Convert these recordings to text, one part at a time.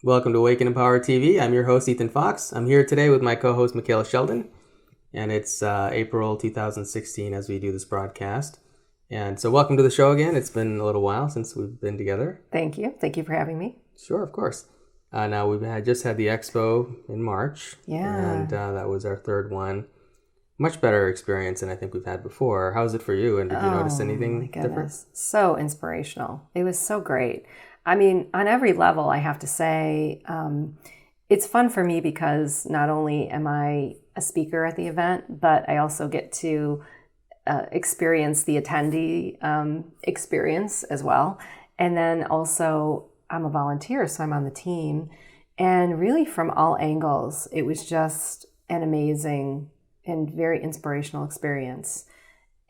Welcome to Awaken and Power TV. I'm your host, Ethan Fox. I'm here today with my co-host, Micheila Sheldan, and it's April 2016 as we do this broadcast. And so welcome to the show again. It's been a little while since we've been together. Thank you. Thank you for having me. Sure, of course. Now, just had the Expo in March, Yeah. and that was our third one. Much better experience than I think we've had before. How was it for you, and did you notice anything different? So inspirational. It was so great. I mean, on every level, I have to say, it's fun for me because not only am I a speaker at the event, but I also get to experience the attendee experience as well. And then also, I'm a volunteer, so I'm on the team. And really from all angles, it was just an amazing and very inspirational experience.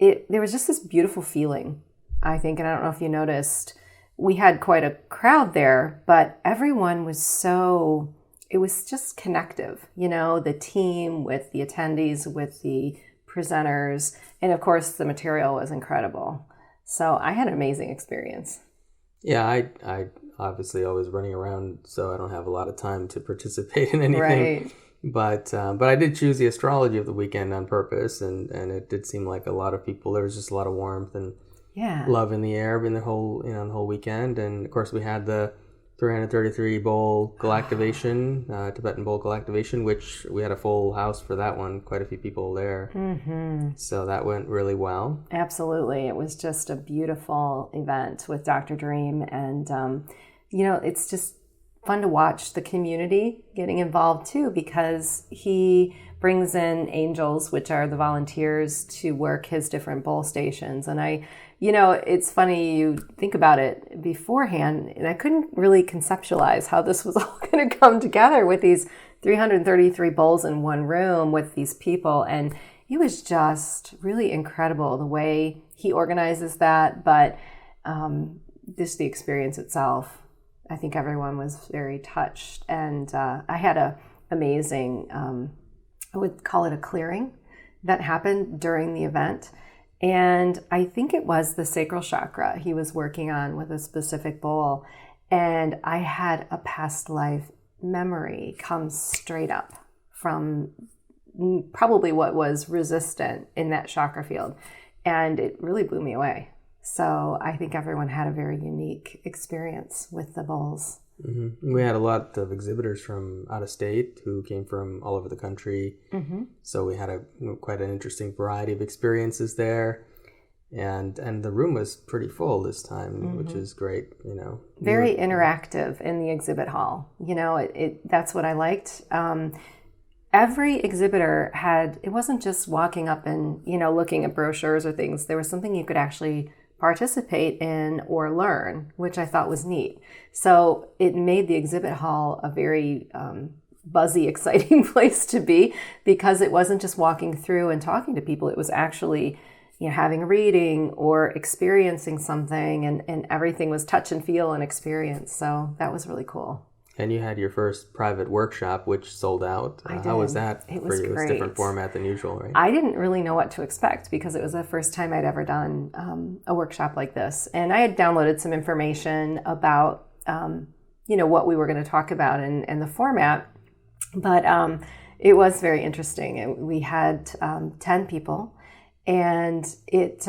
There was just this beautiful feeling, I think, and I don't know if you noticed, we had quite a crowd there, but everyone was it was just connective, the team with the attendees, with the presenters, and of course the material was incredible. So I had an amazing experience. Yeah, I obviously always running around, so I don't have a lot of time to participate in anything. Right. But I did choose the astrology of the weekend on purpose, and it did seem like a lot of people. There was just a lot of warmth and love in the air in the whole weekend. And of course, we had the 333 bowl galactivation, Tibetan bowl galactivation, which we had a full house for that one. Quite a few people there. Mm-hmm. So that went really well. Absolutely, it was just a beautiful event with Dr. Dream, and it's just fun to watch the community getting involved too, because he brings in angels, which are the volunteers, to work his different bowl stations. And it's funny, you think about it beforehand, and I couldn't really conceptualize how this was all going to come together with these 333 bowls in one room with these people. And it was just really incredible the way he organizes that, but just the experience itself. I think everyone was very touched, and I had a amazing, I would call it a clearing that happened during the event. And I think it was the sacral chakra he was working on with a specific bowl. And I had a past life memory come straight up from probably what was resistant in that chakra field. And it really blew me away. So I think everyone had a very unique experience with the bowls. Mm-hmm. We had a lot of exhibitors from out of state who came from all over the country. Mm-hmm. So we had quite an interesting variety of experiences there. And the room was pretty full this time, mm-hmm. which is great, Very interactive in the exhibit hall. That's what I liked. Every exhibitor it wasn't just walking up and, looking at brochures or things. There was something you could actually participate in or learn, which I thought was neat. So it made the exhibit hall a very buzzy, exciting place to be, because it wasn't just walking through and talking to people. It was actually having a reading or experiencing something, and everything was touch and feel and experience. So that was really cool. And you had your first private workshop, which sold out. I did. How was that it for was you? Great. It was a different format than usual, right? I didn't really know what to expect, because it was the first time I'd ever done a workshop like this. And I had downloaded some information about, what we were going to talk about and the format. But it was very interesting. We had 10 people, and it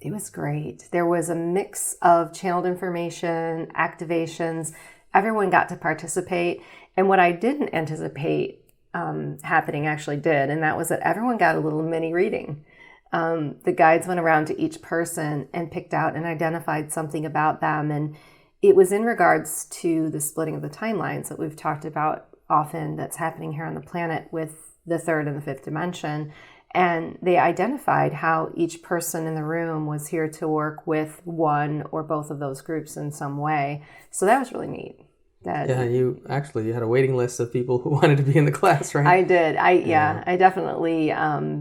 was great. There was a mix of channeled information, activations. Everyone got to participate. And what I didn't anticipate happening actually did, and that was that everyone got a little mini reading. The guides went around to each person and picked out and identified something about them. And it was in regards to the splitting of the timelines that we've talked about often, that's happening here on the planet with the third and the fifth dimension. And they identified how each person in the room was here to work with one or both of those groups in some way. So that was really neat. You had a waiting list of people who wanted to be in the class, right? I did. I definitely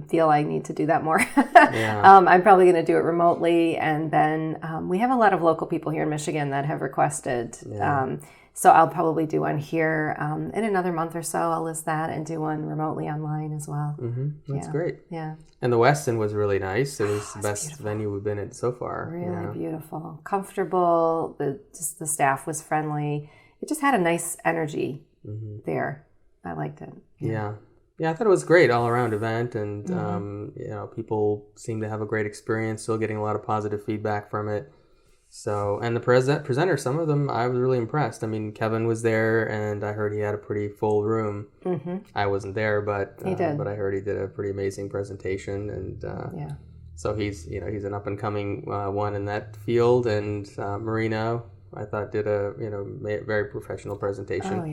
feel I need to do that more. I'm probably going to do it remotely, and then we have a lot of local people here in Michigan that have requested. So I'll probably do one here in another month or so. I'll list that and do one remotely online as well. Mm-hmm. That's great. Yeah. And the Westin was really nice. It was the best beautiful. venue we've been in so far. Really beautiful, comfortable. The staff was friendly. it just had a nice energy there. I liked it. Yeah. I thought it was a great all-around event, and people seem to have a great experience, still getting a lot of positive feedback from it. So, and the presenters, some of them, I was really impressed. I mean, Kevin was there, and I heard he had a pretty full room. I wasn't there, but I heard he did a pretty amazing presentation, and so he's an up-and-coming one in that field, and Marina, I thought, did a very professional presentation. Oh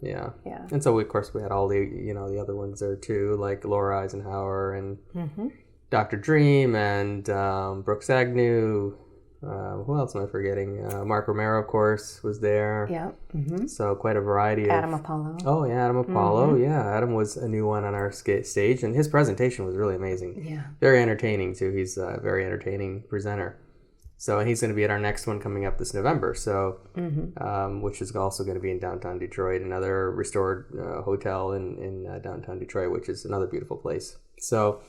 yeah. And so of course we had all the the other ones there too, like Laura Eisenhower and Dr. Dream and Brooks Agnew. Who else am I forgetting? Mark Romero, of course, was there. Yeah. So quite a variety. Adam Apollo. Oh yeah, Adam Apollo. Yeah, Adam was a new one on our stage, and his presentation was really amazing. Yeah. Very entertaining too. He's a very entertaining presenter. So, and he's going to be at our next one coming up this November. So, which is also going to be in downtown Detroit, another restored hotel in downtown Detroit, which is another beautiful place. So,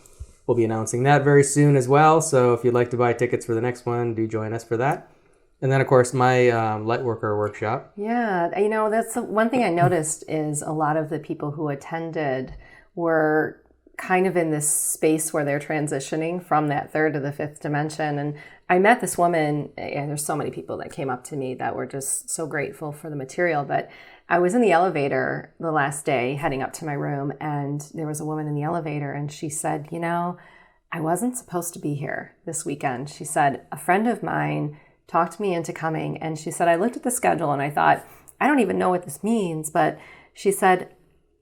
we'll be announcing that very soon as well. So, if you'd like to buy tickets for the next one, do join us for that. And then, of course, my Lightworker workshop. Yeah, that's one thing I noticed is a lot of the people who attended were kind of in this space where they're transitioning from that third to the fifth dimension. And I met this woman, and there's so many people that came up to me that were just so grateful for the material. But I was in the elevator the last day heading up to my room, and there was a woman in the elevator, and she said, I wasn't supposed to be here this weekend. She said, a friend of mine talked me into coming, and she said, I looked at the schedule and I thought, I don't even know what this means, but she said,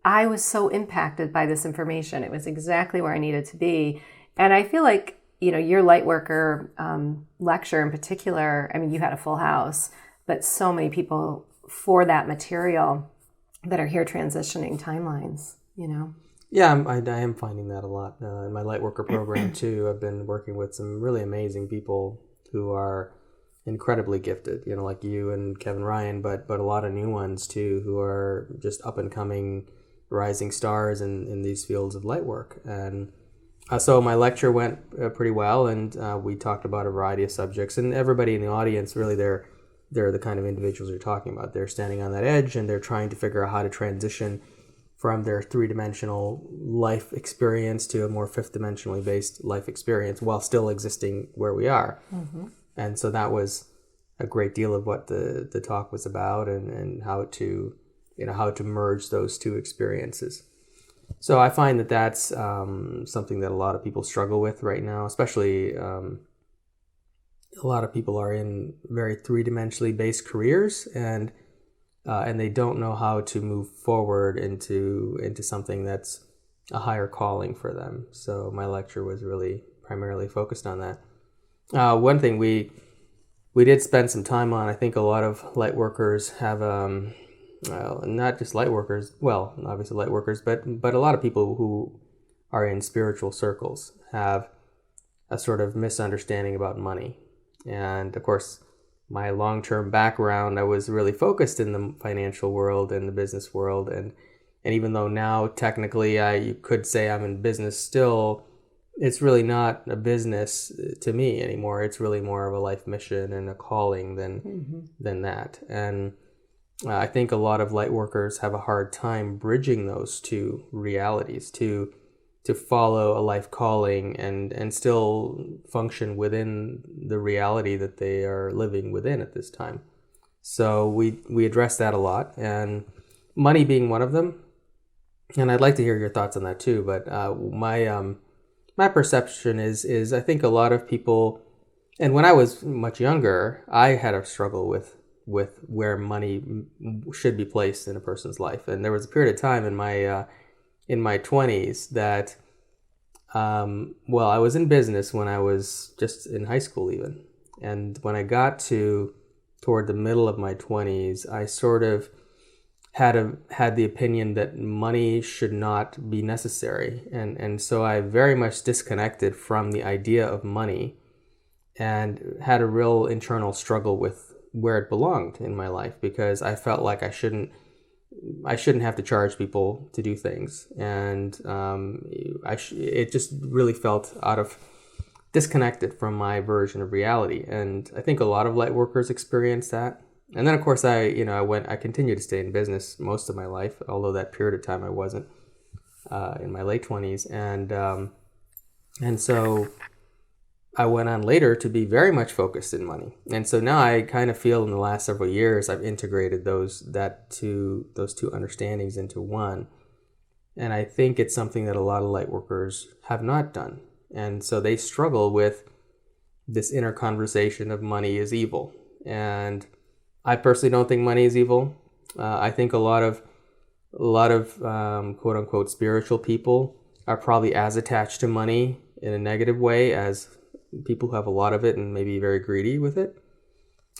I was so impacted by this information. It was exactly where I needed to be. And I feel like, your Lightworker lecture in particular, I mean, you had a full house, but so many people for that material that are here transitioning timelines, Yeah, I am finding that a lot in my Lightworker program too. I've been working with some really amazing people who are incredibly gifted, like you and Kevin Ryan, but a lot of new ones too, who are just up and coming rising stars in these fields of light work. And so my lecture went pretty well, and we talked about a variety of subjects, and everybody in the audience, really, they're the kind of individuals you're talking about. They're standing on that edge, and they're trying to figure out how to transition from their three-dimensional life experience to a more fifth-dimensionally based life experience while still existing where we are. And so that was a great deal of what the talk was about, and how to merge those two experiences. So I find that that's something that a lot of people struggle with right now, especially a lot of people are in very three-dimensionally based careers, and they don't know how to move forward into something that's a higher calling for them. So my lecture was really primarily focused on that. One thing we did spend some time on, I think a lot of Lightworkers have not just Lightworkers, well, obviously Lightworkers, but a lot of people who are in spiritual circles have a sort of misunderstanding about money. And of course, my long-term background, I was really focused in the financial world and the business world. And even though now technically you could say I'm in business still, it's really not a business to me anymore. It's really more of a life mission and a calling than that. And I think a lot of Lightworkers have a hard time bridging those two realities to follow a life calling and still function within the reality that they are living within at this time. So we address that a lot, and money being one of them. And I'd like to hear your thoughts on that too. But my perception is I think a lot of people, and when I was much younger, I had a struggle with where money should be placed in a person's life. And there was a period of time in my 20s that, I was in business when I was just in high school even. And when I got toward the middle of my 20s, I sort of had the opinion that money should not be necessary. And so I very much disconnected from the idea of money and had a real internal struggle with where it belonged in my life, because I felt like I shouldn't have to charge people to do things. And it just really felt disconnected from my version of reality. And I think a lot of Lightworkers experience that. And then, of course, I continued to stay in business most of my life, although that period of time I wasn't in my late 20s. And so I went on later to be very much focused in money. And so now I kind of feel in the last several years, I've integrated those two understandings into one. And I think it's something that a lot of light workers have not done. And so they struggle with this inner conversation of money is evil. And I personally don't think money is evil. I think a lot of quote unquote spiritual people are probably as attached to money in a negative way as people who have a lot of it and maybe very greedy with it.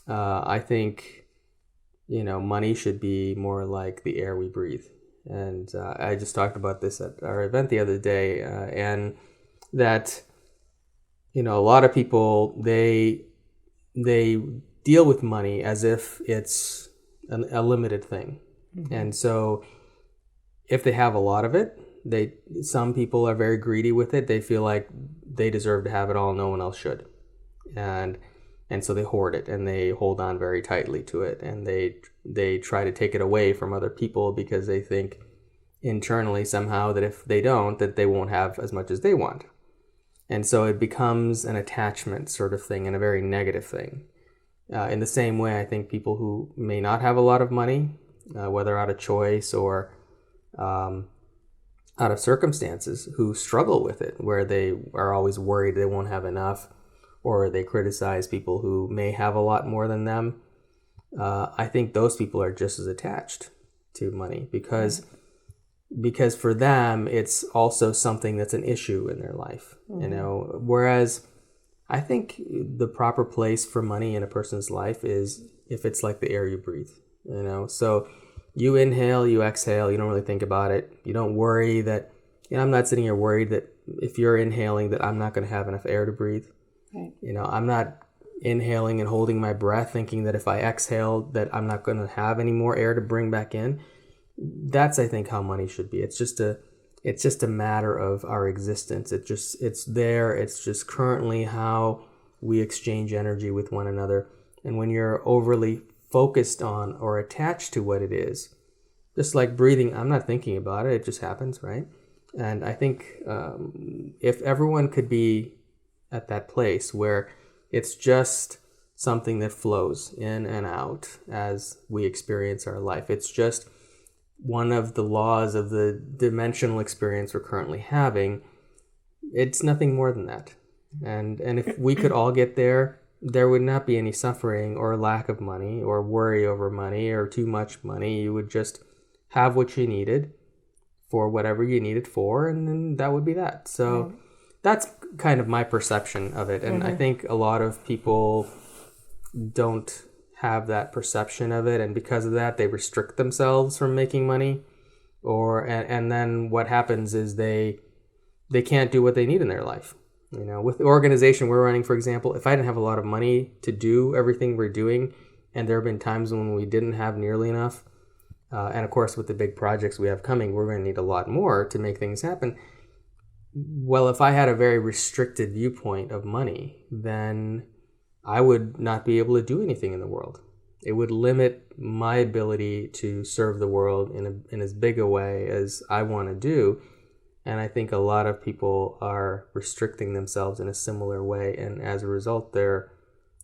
I think, money should be more like the air we breathe. And I just talked about this at our event the other day, and that, a lot of people, they deal with money as if it's a limited thing. Mm-hmm. And so if they have a lot of it, some people are very greedy with it. They feel like they deserve to have it all, no one else should. And so they hoard it and they hold on very tightly to it, and they try to take it away from other people because they think internally somehow that if they don't, that they won't have as much as they want. And so it becomes an attachment sort of thing and a very negative thing. In the same way, I think people who may not have a lot of money, whether out of choice or out of circumstances, who struggle with it, where they are always worried they won't have enough, or they criticize people who may have a lot more than them. I think those people are just as attached to money because for them, it's also something that's an issue in their life, whereas I think the proper place for money in a person's life is if it's like the air you breathe, so you inhale, you exhale, you don't really think about it. You don't worry that, I'm not sitting here worried that if you're inhaling that I'm not going to have enough air to breathe. Right. I'm not inhaling and holding my breath thinking that if I exhale that I'm not going to have any more air to bring back in. That's, I think, how money should be. It's just a matter of our existence. It's there. It's just currently how we exchange energy with one another. And when you're overly focused on or attached to what it is, just like breathing, I'm not thinking about it. It just happens, right? And I think if everyone could be at that place where it's just something that flows in and out as we experience our life, it's just one of the laws of the dimensional experience we're currently having, it's nothing more than that. And if we could all get there, there would not be any suffering or lack of money or worry over money or too much money. You would just have what you needed for whatever you need it for, and then that would be that. So that's kind of my perception of it. And I think a lot of people don't have that perception of it, and because of that, they restrict themselves from making money. And then what happens is they can't do what they need in their life. With the organization we're running, for example, if I didn't have a lot of money to do everything we're doing, and there have been times when we didn't have nearly enough, and of course with the big projects we have coming, we're going to need a lot more to make things happen. Well, if I had a very restricted viewpoint of money, then I would not be able to do anything in the world. It would limit my ability to serve the world in as big a way as I want to do. And I think a lot of people are restricting themselves in a similar way. And as a result, they're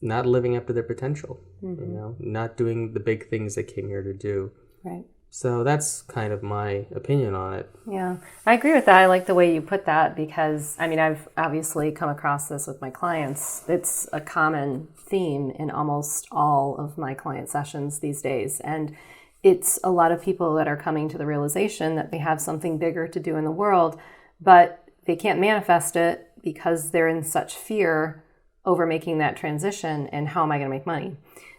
not living up to their potential, not doing the big things they came here to do. Right. So that's kind of my opinion on it. Yeah, I agree with that. I like the way you put that because, I've obviously come across this with my clients. It's a common theme in almost all of my client sessions these days. And it's a lot of people that are coming to the realization that they have something bigger to do in the world, but they can't manifest it because they're in such fear over making that transition and how am I going to make money?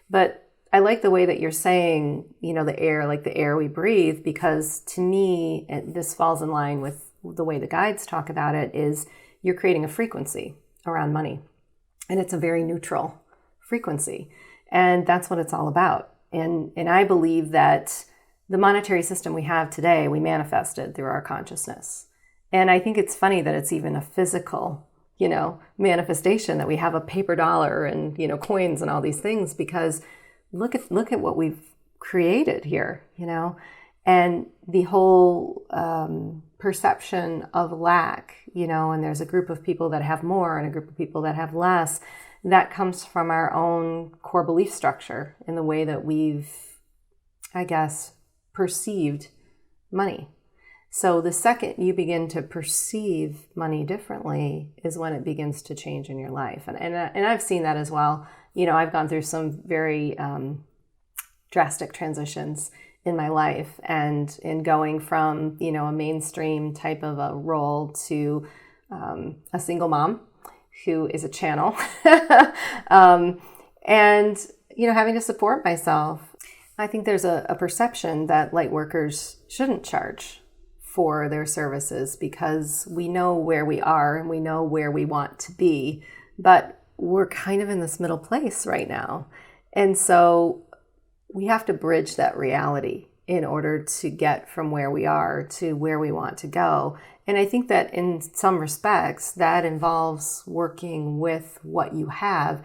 But I like the way that you're saying, the air, like the air we breathe, because to me, this falls in line with the way the guides talk about it, is you're creating a frequency around money. And it's a very neutral frequency. And that's what it's all about. And I believe that the monetary system we have today, we manifested through our consciousness. And I think it's funny that it's even a physical, manifestation, that we have a paper dollar and, coins and all these things, because look at what we've created here, and the whole perception of lack, and there's a group of people that have more and a group of people that have less. That comes from our own core belief structure in the way that we've, I guess, perceived money. So the second you begin to perceive money differently is when it begins to change in your life. And I've seen that as well. I've gone through some very drastic transitions in my life, and in going from, a mainstream type of a role to a single mom who is a channel, and, having to support myself. I think there's a perception that Lightworkers shouldn't charge for their services because we know where we are and we know where we want to be, but we're kind of in this middle place right now. And so we have to bridge that reality in order to get from where we are to where we want to go. And I think that in some respects, that involves working with what you have,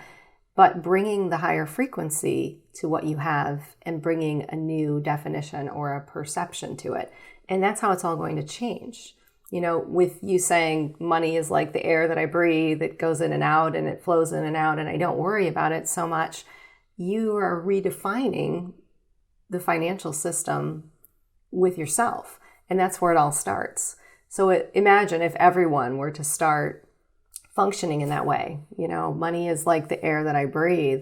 but bringing the higher frequency to what you have and bringing a new definition or a perception to it. And that's how it's all going to change. With you saying money is like the air that I breathe, it goes in and out and it flows in and out and I don't worry about it so much, you are redefining the financial system with yourself. And that's where it all starts. So imagine if everyone were to start functioning in that way. Money is like the air that I breathe.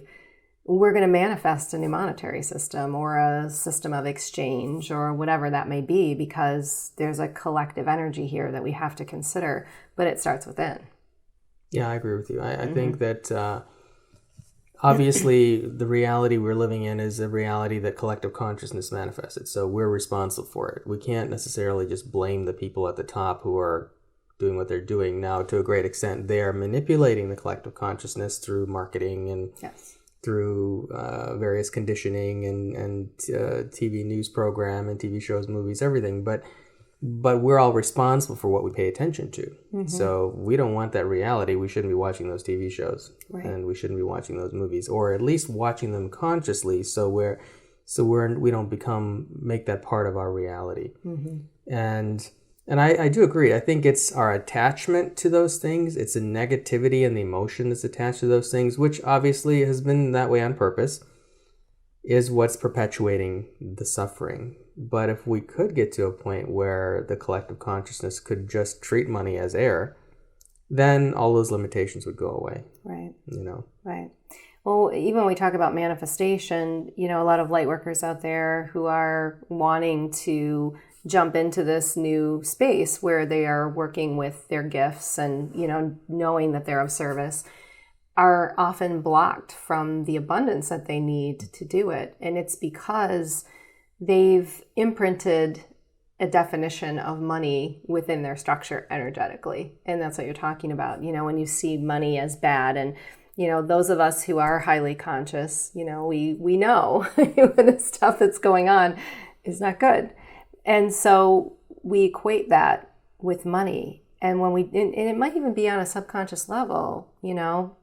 We're going to manifest a new monetary system or a system of exchange or whatever that may be, because there's a collective energy here that we have to consider, but it starts within. Yeah, I agree with you. I think that obviously the reality we're living in is a reality that collective consciousness manifested. So we're responsible for it. We can't necessarily just blame the people at the top who are doing what they're doing. Now, to a great extent, they are manipulating the collective consciousness through marketing and through various conditioning and TV news program and TV shows, movies, everything. But we're all responsible for what we pay attention to. Mm-hmm. So we don't want that reality. We shouldn't be watching those TV shows, right. And we shouldn't be watching those movies, or at least watching them consciously. So we don't make that part of our reality. Mm-hmm. And I do agree. I think it's our attachment to those things. It's the negativity and the emotion that's attached to those things, which obviously has been that way on purpose, is what's perpetuating the suffering. But if we could get to a point where the collective consciousness could just treat money as air, then all those limitations would go away. Right. Right. Well, even when we talk about manifestation, a lot of light workers out there who are wanting to jump into this new space where they are working with their gifts and, knowing that they're of service, are often blocked from the abundance that they need to do it. And it's because they've imprinted a definition of money within their structure energetically. And that's what you're talking about, when you see money as bad. And, those of us who are highly conscious, we know the stuff that's going on is not good. And so we equate that with money. And and it might even be on a subconscious level, we know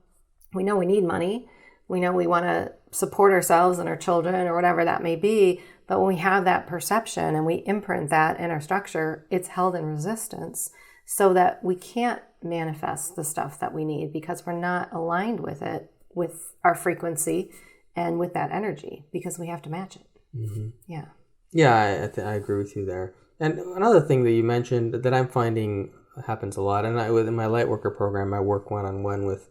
we need money. We know we want to support ourselves and our children or whatever that may be. But when we have that perception and we imprint that in our structure, it's held in resistance so that we can't manifest the stuff that we need because we're not aligned with it, with our frequency and with that energy, because we have to match it. Mm-hmm. Yeah. Yeah, I agree with you there. And another thing that you mentioned that I'm finding happens a lot, and within my Lightworker program, I work one-on-one with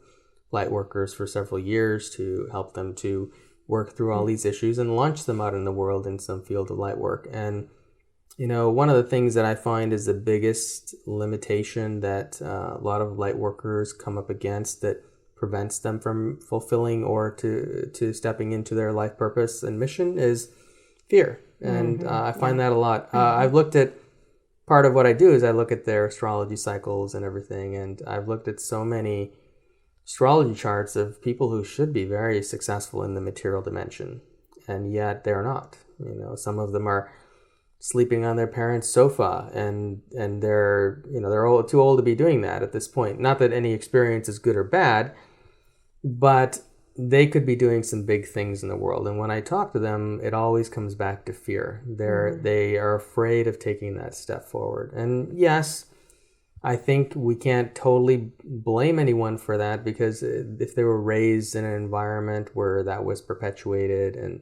Lightworkers for several years to help them to work through all these issues and launch them out in the world in some field of light work. And, one of the things that I find is the biggest limitation that a lot of Lightworkers come up against that prevents them from fulfilling or to stepping into their life purpose and mission is fear. And I find that a lot. I've looked at, part of what I do is I look at their astrology cycles and everything, and I've looked at so many astrology charts of people who should be very successful in the material dimension, and yet they're not. Some of them are sleeping on their parents' sofa, and they're too old to be doing that at this point. Not that any experience is good or bad, but they could be doing some big things in the world. And when I talk to them, it always comes back to fear. They are afraid of taking that step forward. And yes, I think we can't totally blame anyone for that, because if they were raised in an environment where that was perpetuated, and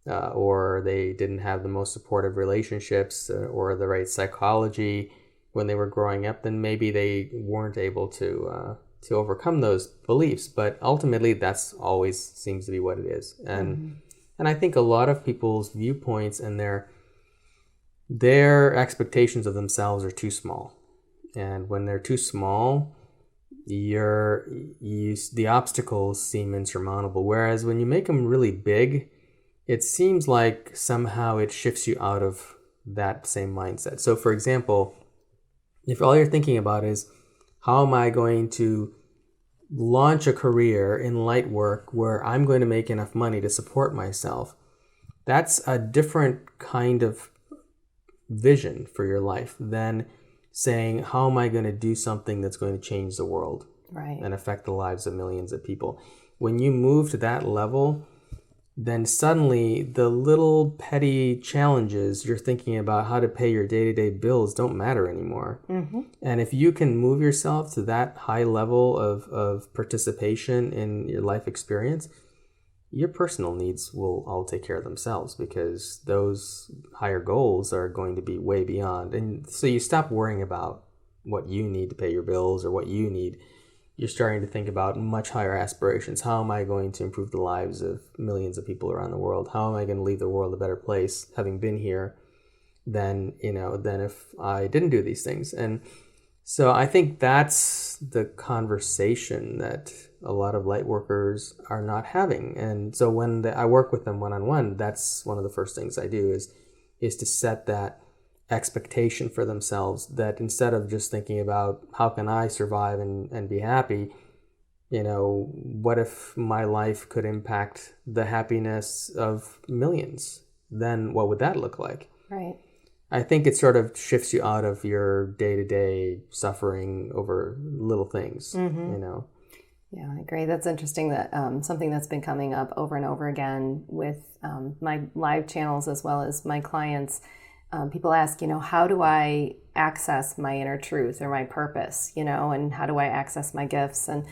or they didn't have the most supportive relationships or the right psychology when they were growing up, then maybe they weren't able to overcome those beliefs. But ultimately, that's always seems to be what it is. And I think a lot of people's viewpoints and their expectations of themselves are too small. And when they're too small, the obstacles seem insurmountable. Whereas when you make them really big, it seems like somehow it shifts you out of that same mindset. So for example, if all you're thinking about is, how am I going to launch a career in light work where I'm going to make enough money to support myself, that's a different kind of vision for your life than saying, how am I going to do something that's going to change the world, right, and affect the lives of millions of people. When you move to that level, then suddenly the little petty challenges you're thinking about how to pay your day-to-day bills don't matter anymore. And if you can move yourself to that high level of participation in your life experience, your personal needs will all take care of themselves, because those higher goals are going to be way beyond. And so you stop worrying about what you need to pay your bills or what you need. You're starting to think about much higher aspirations. How am I going to improve the lives of millions of people around the world? How am I going to leave the world a better place, having been here, than if I didn't do these things? And so I think that's the conversation that a lot of light workers are not having. And so when I work with them one-on-one, that's one of the first things I do is to set that expectation for themselves, that instead of just thinking about how can I survive and be happy, what if my life could impact the happiness of millions? Then what would that look like? Right. I think it sort of shifts you out of your day-to-day suffering over little things, Yeah, I agree. That's interesting, that something that's been coming up over and over again with my live channels as well as my clients. People ask, how do I access my inner truth or my purpose, and how do I access my gifts? And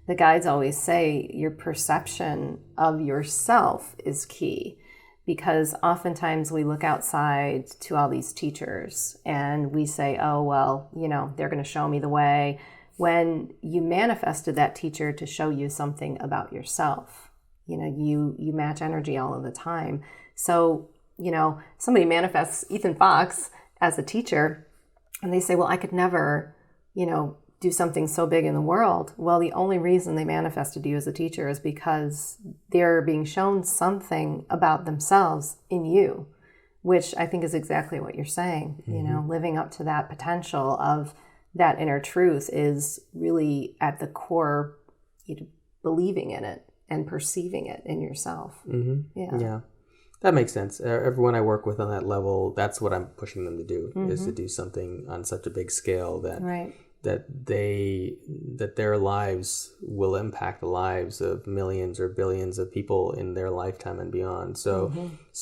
the guides always say your perception of yourself is key, because oftentimes we look outside to all these teachers and we say, oh, well, they're going to show me the way, when you manifested that teacher to show you something about yourself. You match energy all of the time. So somebody manifests Ethan Fox as a teacher and they say, well, I could never, do something so big in the world. Well, the only reason they manifested you as a teacher is because they're being shown something about themselves in you, which I think is exactly what you're saying. Living up to that potential of that inner truth is really at the core, believing in it and perceiving it in yourself. Yeah. That makes sense. Everyone I work with on that level, that's what I'm pushing them to do, is to do something on such a big scale that their lives will impact the lives of millions or billions of people in their lifetime and beyond. So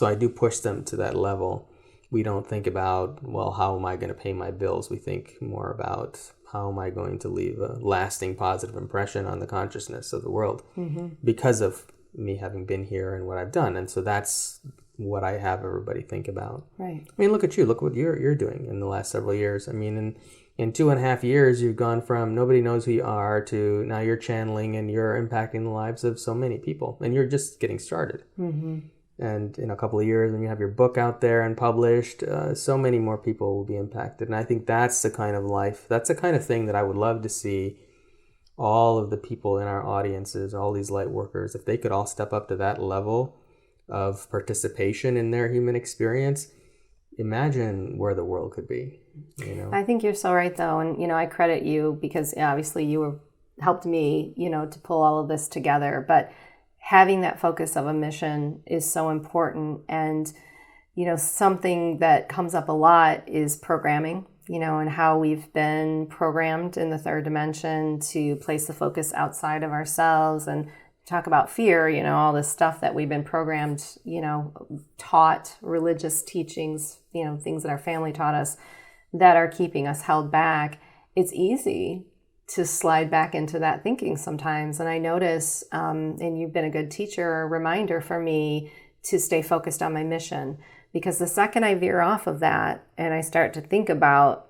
I do push them to that level. We don't think about, well, how am I going to pay my bills? We think more about, how am I going to leave a lasting positive impression on the consciousness of the world because of me having been here and what I've done. And so that's what I have everybody think about. Right. I mean, look at you. Look what you're doing in the last several years. I mean, in 2.5 years, you've gone from nobody knows who you are to now you're channeling and you're impacting the lives of so many people. And you're just getting started. And in a couple of years, when you have your book out there and published, so many more people will be impacted. And I think that's the kind of life, that's the kind of thing that I would love to see all of the people in our audiences, all these light workers, if they could all step up to that level of participation in their human experience, imagine where the world could be. I think you're so right, though. And, I credit you because obviously you helped me, to pull all of this together. But having that focus of a mission is so important. And, something that comes up a lot is programming, and how we've been programmed in the third dimension to place the focus outside of ourselves and talk about fear, all this stuff that we've been programmed, taught, religious teachings, things that our family taught us that are keeping us held back. It's easy to slide back into that thinking sometimes. And I notice, and you've been a good teacher, a reminder for me to stay focused on my mission. Because the second I veer off of that and I start to think about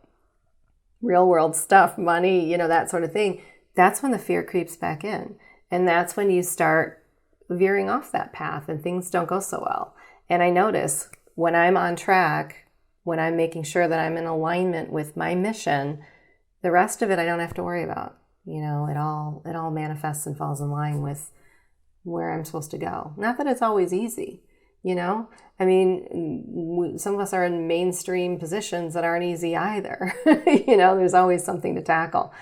real world stuff, money, that sort of thing, that's when the fear creeps back in. And that's when you start veering off that path and things don't go so well. And I notice when I'm on track, when I'm making sure that I'm in alignment with my mission, the rest of it I don't have to worry about. It all manifests and falls in line with where I'm supposed to go. Not that it's always easy, some of us are in mainstream positions that aren't easy either. There's always something to tackle.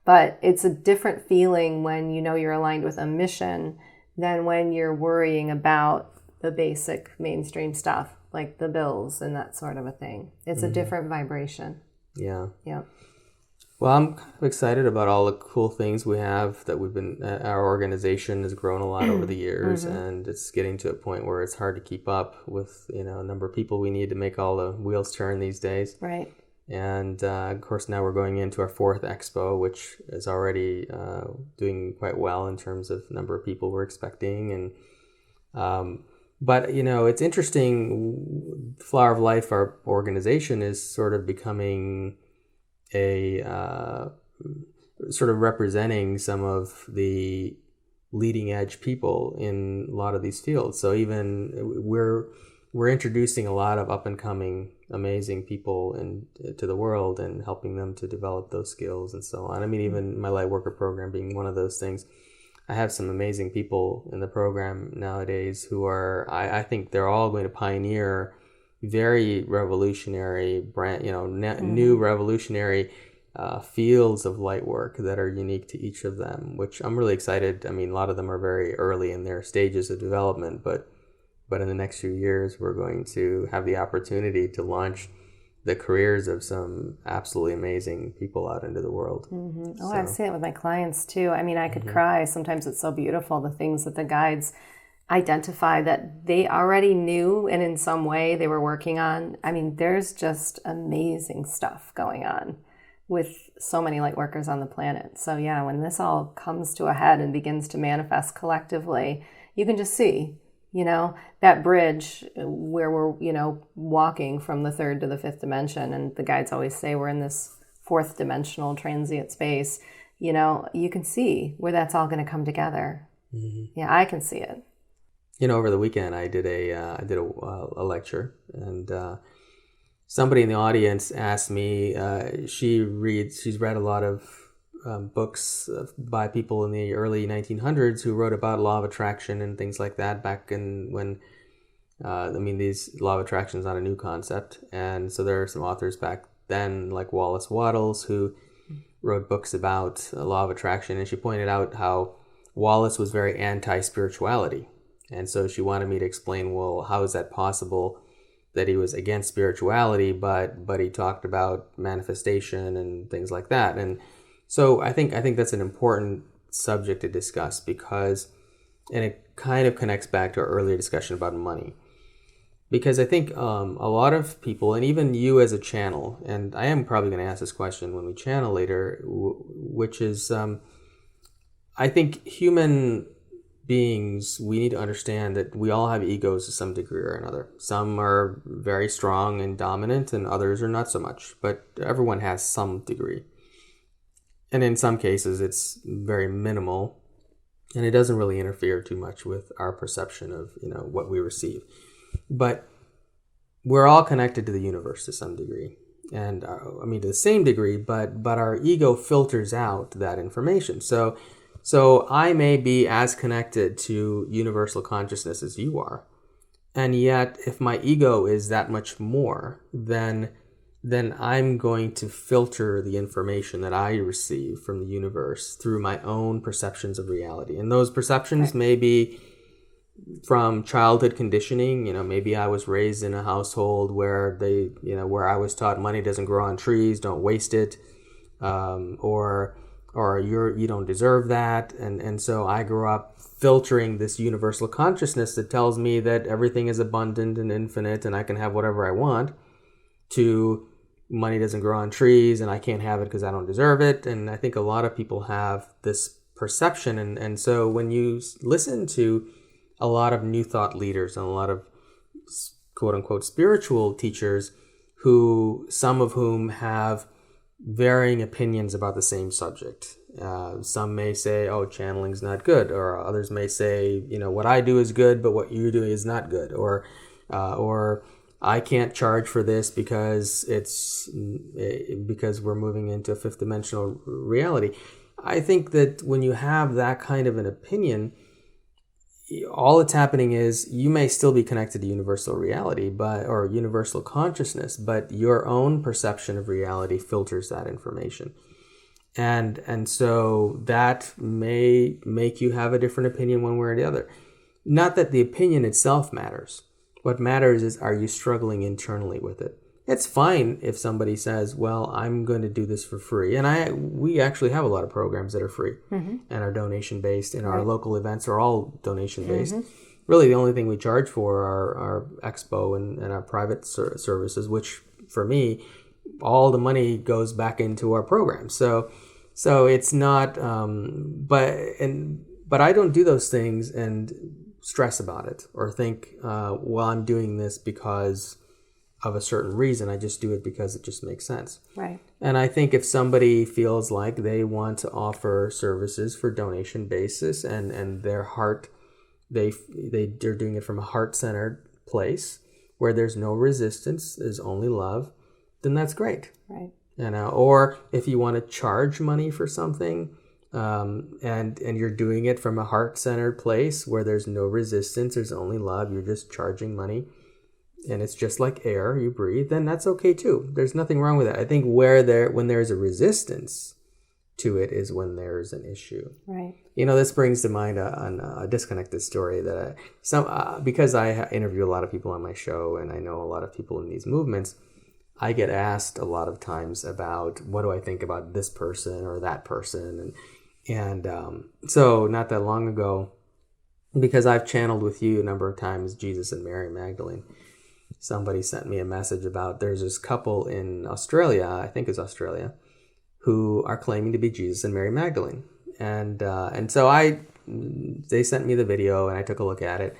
But it's a different feeling when you're aligned with a mission than when you're worrying about the basic mainstream stuff, like the bills and that sort of a thing. It's a different vibration. Yeah. Yeah. Well, I'm kind of excited about all the cool things we have that our organization has grown a lot over the years, and it's getting to a point where it's hard to keep up with, a number of people we need to make all the wheels turn these days. Right. And of course, now we're going into our 4th Expo, which is already doing quite well in terms of number of people we're expecting. And but it's interesting. Flower of Life, our organization, is sort of becoming a sort of representing some of the leading edge people in a lot of these fields. So even we're introducing a lot of up and coming amazing people to the world and helping them to develop those skills and so on. I mean, even my Lightworker program being one of those things. I have some amazing people in the program nowadays who are, I think they're all going to pioneer very revolutionary brand, new revolutionary fields of light work that are unique to each of them, which I'm really excited. I mean, a lot of them are very early in their stages of development, but in the next few years, we're going to have the opportunity to launch the careers of some absolutely amazing people out into the world. Mm-hmm. Oh, so. I've seen it with my clients too. I mean, I could cry. Sometimes it's so beautiful, the things that the guides identify that they already knew and in some way they were working on. I mean, there's just amazing stuff going on with so many light workers on the planet. So yeah, when this all comes to a head and begins to manifest collectively, you can just see, that bridge where we're, walking from the 3rd to the 5th dimension. And the guides always say we're in this 4th dimensional transient space. You can see where that's all going to come together. Mm-hmm. Yeah, I can see it. Over the weekend, I did a lecture, and somebody in the audience asked me. She's read a lot of books by people in the early 1900s who wrote about law of attraction and things like that back in when. These law of attraction is not a new concept, and so there are some authors back then, like Wallace Wattles, who wrote books about law of attraction, and she pointed out how Wallace was very anti-spirituality. And so she wanted me to explain, well, how is that possible that he was against spirituality, but he talked about manifestation and things like that. And so I think that's an important subject to discuss because, and it kind of connects back to our earlier discussion about money. Because I think a lot of people, and even you as a channel, and I am probably going to ask this question when we channel later, which is, I think human beings, we need to understand that we all have egos to some degree or another. Some are very strong and dominant, and others are not so much. But everyone has some degree. And in some cases, it's very minimal, and it doesn't really interfere too much with our perception of, what we receive. But we're all connected to the universe to some degree. And to the same degree, but our ego filters out that information. So I may be as connected to universal consciousness as you are. And yet, if my ego is that much more, then I'm going to filter the information that I receive from the universe through my own perceptions of reality. And those perceptions may be from childhood conditioning. Maybe I was raised in a household where where I was taught money doesn't grow on trees, don't waste it. Or or you don't deserve that. And so I grew up filtering this universal consciousness that tells me that everything is abundant and infinite and I can have whatever I want, to money doesn't grow on trees and I can't have it because I don't deserve it. And I think a lot of people have this perception. And so when you listen to a lot of new thought leaders and a lot of quote unquote spiritual teachers, some of whom have varying opinions about the same subject. Some may say, oh, channeling's not good, or others may say, what I do is good, but what you do is not good, or I can't charge for this because we're moving into a fifth dimensional reality. I think that when you have that kind of an opinion, all that's happening is you may still be connected to universal reality, or universal consciousness, but your own perception of reality filters that information. And so that may make you have a different opinion one way or the other. Not that the opinion itself matters. What matters is, are you struggling internally with it? It's fine if somebody says, well, I'm going to do this for free. And we actually have a lot of programs that are free and are donation-based, and our local events are all donation-based. Really, the only thing we charge for are our Expo and our private services, which, for me, all the money goes back into our program. So it's not, but I don't do those things and stress about it or think, well, I'm doing this because of a certain reason. I just do it because it just makes sense. Right. And I think if somebody feels like they want to offer services for donation basis and their heart, they're doing it from a heart-centered place where there's no resistance, there's only love, then that's great. Right. Or if you want to charge money for something, and you're doing it from a heart-centered place where there's no resistance, there's only love, you're just charging money, and it's just like air, you breathe, then that's okay too. There's nothing wrong with that. I think when there's a resistance to it is when there's an issue. Right. This brings to mind a disconnected story that because I interview a lot of people on my show and I know a lot of people in these movements, I get asked a lot of times about what do I think about this person or that person. And so not that long ago, because I've channeled with you a number of times Jesus and Mary Magdalene, somebody sent me a message about there's this couple in Australia, I think it's Australia, who are claiming to be Jesus and Mary Magdalene. And so they sent me the video and I took a look at it.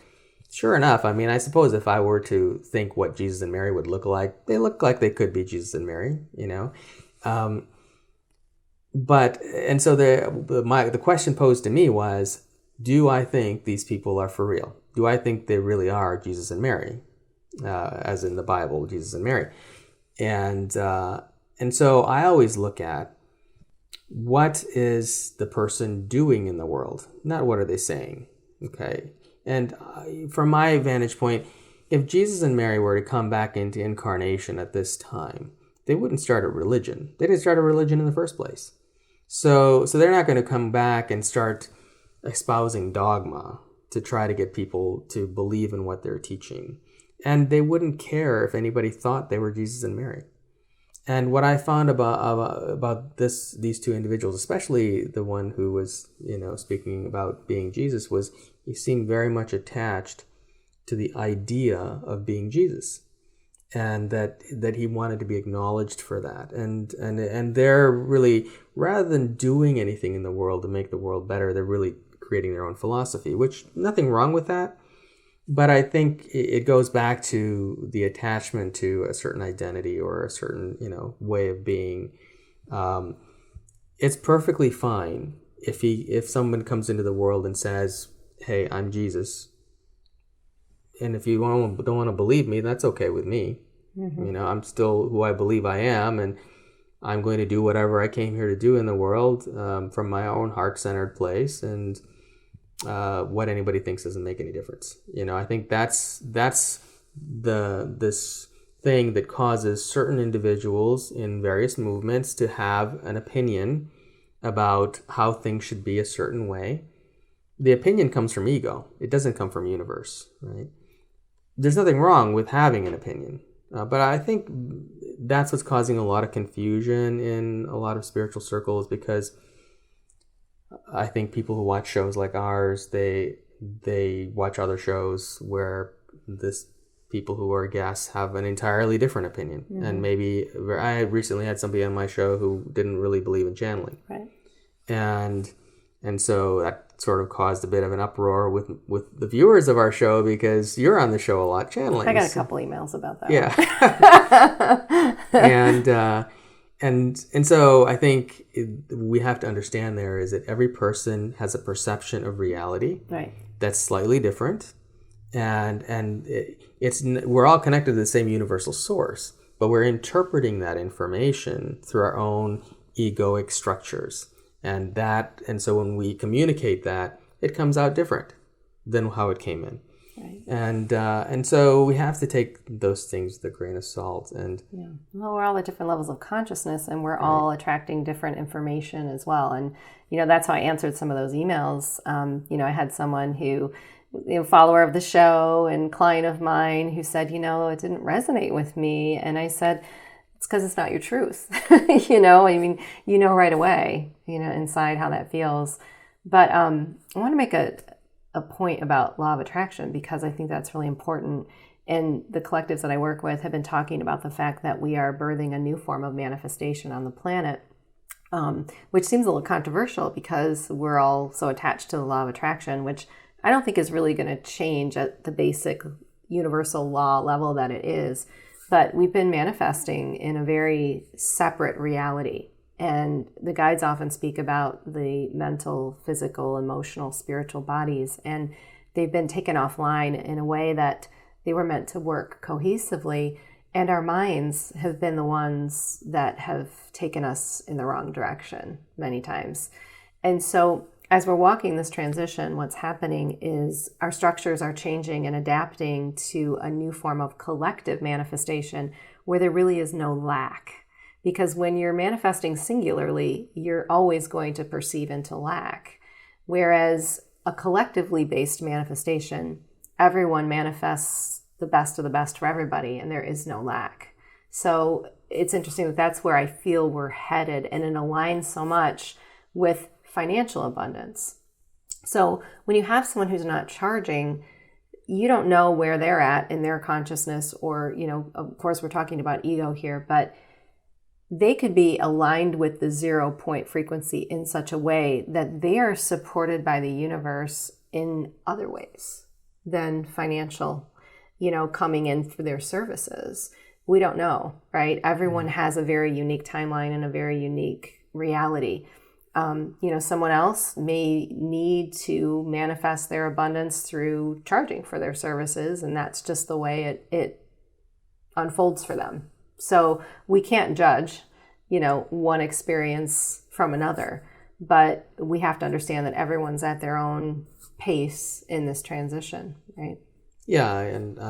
Sure enough, I suppose if I were to think what Jesus and Mary would look like, they look like they could be Jesus and Mary, So the question posed to me was, do I think these people are for real? Do I think they really are Jesus and Mary, as in the Bible, Jesus and Mary? And so I always look at what is the person doing in the world, not what are they saying, okay? And from my vantage point, if Jesus and Mary were to come back into incarnation at this time, they wouldn't start a religion. They didn't start a religion in the first place. So they're not going to come back and start espousing dogma to try to get people to believe in what they're teaching. And they wouldn't care if anybody thought they were Jesus and Mary. And what I found about these two individuals, especially the one who was, speaking about being Jesus, was he seemed very much attached to the idea of being Jesus, and that he wanted to be acknowledged for that. And they're really, rather than doing anything in the world to make the world better, they're really creating their own philosophy, which nothing wrong with that. But I think it goes back to the attachment to a certain identity or a certain, way of being. It's perfectly fine if someone comes into the world and says, "Hey, I'm Jesus," and if you don't want to believe me, that's okay with me. Mm-hmm. I'm still who I believe I am, and I'm going to do whatever I came here to do in the world from my own heart-centered place, and what anybody thinks doesn't make any difference. I think that's this thing that causes certain individuals in various movements to have an opinion about how things should be a certain way. The opinion comes from ego. It doesn't come from universe, right? There's nothing wrong with having an opinion, but I think that's what's causing a lot of confusion in a lot of spiritual circles, because I think people who watch shows like ours, they watch other shows where people who are guests have an entirely different opinion. Mm-hmm. And maybe I recently had somebody on my show who didn't really believe in channeling. Right. And so that sort of caused a bit of an uproar with the viewers of our show, because you're on the show a lot channeling. I got a couple emails about that. Yeah. And so I think we have to understand there is that every person has a perception of reality, right, that's slightly different. And we're all connected to the same universal source, but we're interpreting that information through our own egoic structures. And so when we communicate that, it comes out different than how it came in. Right. And so we have to take those things with a grain of salt. And yeah, well, we're all at different levels of consciousness, and we're all attracting different information as well. And that's how I answered some of those emails. I had someone who, follower of the show and client of mine, who said, it didn't resonate with me. And I said, it's because it's not your truth. Right away, inside how that feels. But I want to make a point about law of attraction, because I think that's really important. And the collectives that I work with have been talking about the fact that we are birthing a new form of manifestation on the planet, which seems a little controversial because we're all so attached to the law of attraction, which I don't think is really going to change at the basic universal law level that it is. But we've been manifesting in a very separate reality. And the guides often speak about the mental, physical, emotional, spiritual bodies. And they've been taken offline in a way that they were meant to work cohesively. And our minds have been the ones that have taken us in the wrong direction many times. And so as we're walking this transition, what's happening is our structures are changing and adapting to a new form of collective manifestation where there really is no lack. Because when you're manifesting singularly, you're always going to perceive into lack. Whereas a collectively based manifestation, everyone manifests the best of the best for everybody, and there is no lack. So it's interesting that that's where I feel we're headed, and it aligns so much with financial abundance. So when you have someone who's not charging, you don't know where they're at in their consciousness, or, of course we're talking about ego here, but they could be aligned with the 0 point frequency in such a way that they are supported by the universe in other ways than financial, coming in for their services. We don't know, right? Everyone has a very unique timeline and a very unique reality. Someone else may need to manifest their abundance through charging for their services, and that's just the way it unfolds for them. So we can't judge, one experience from another, but we have to understand that everyone's at their own pace in this transition, right? Yeah, and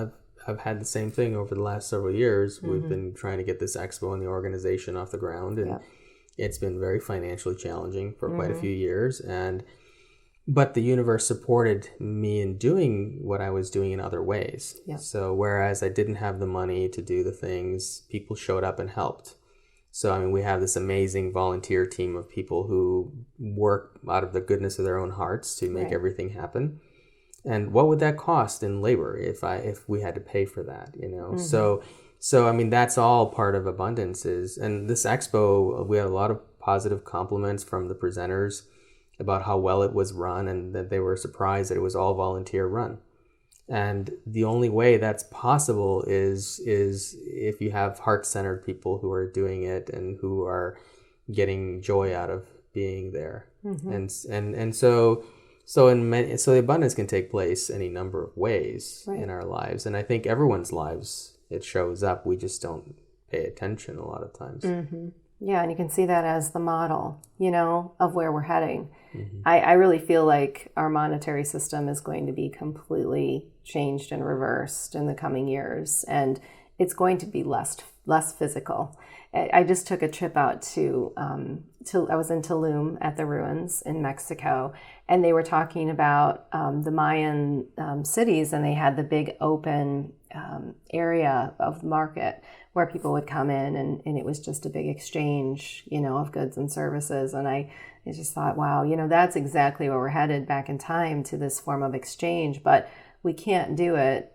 I've had the same thing over the last several years. Mm-hmm. We've been trying to get this expo and the organization off the ground, and it's been very financially challenging for quite a few years. But the universe supported me in doing what I was doing in other ways. Yeah. So whereas I didn't have the money to do the things, people showed up and helped. So, we have this amazing volunteer team of people who work out of the goodness of their own hearts to make everything happen. And what would that cost in labor if we had to pay for that, Mm-hmm. So that's all part of abundance and this expo, we had a lot of positive compliments from the presenters about how well it was run, and that they were surprised that it was all volunteer run. And the only way that's possible is if you have heart-centered people who are doing it and who are getting joy out of being there. Mm-hmm. And so the abundance can take place any number of ways in our lives. And I think everyone's lives, it shows up. We just don't pay attention a lot of times. Mm-hmm. Yeah, and you can see that as the model, of where we're heading. Mm-hmm. I really feel like our monetary system is going to be completely changed and reversed in the coming years. And it's going to be less physical. I just took a trip out to I was in Tulum at the ruins in Mexico, and they were talking about the Mayan cities, and they had the big open area of the market where people would come in, and it was just a big exchange, of goods and services. And I just thought, wow, that's exactly where we're headed back in time, to this form of exchange. But we can't do it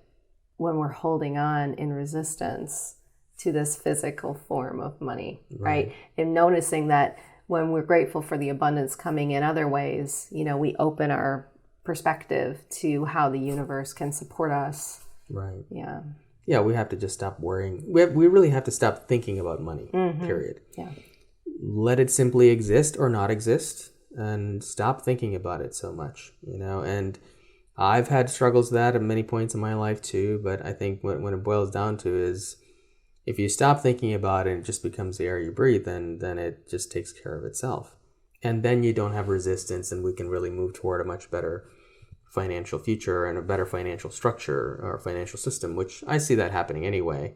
when we're holding on in resistance to this physical form of money, right? And noticing that when we're grateful for the abundance coming in other ways, we open our perspective to how the universe can support us. Right. Yeah. Yeah, we have to just stop worrying. We really have to stop thinking about money, period. Yeah. Let it simply exist or not exist, and stop thinking about it so much, and I've had struggles with that at many points in my life too, but I think when it boils down to is, if you stop thinking about it and it just becomes the air you breathe, then it just takes care of itself. And then you don't have resistance, and we can really move toward a much better financial future and a better financial structure or financial system, which I see that happening anyway.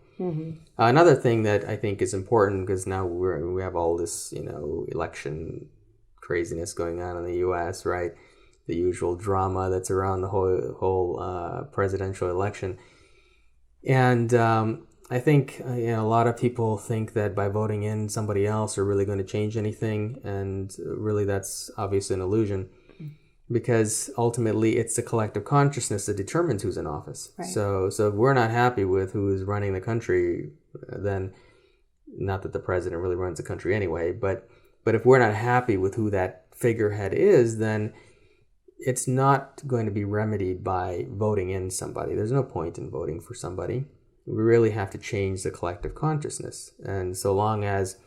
Another thing that I think is important, because now we have all this, election craziness going on in the U.S., right? The usual drama that's around the whole presidential election. And I think a lot of people think that by voting in somebody else are really going to change anything, and really that's obviously an illusion, because ultimately it's the collective consciousness that determines who's in office. Right. So if we're not happy with who's running the country, then, not that the president really runs the country anyway, but if we're not happy with who that figurehead is, then it's not going to be remedied by voting in somebody. There's no point in voting for somebody. We really have to change the collective consciousness. And so long as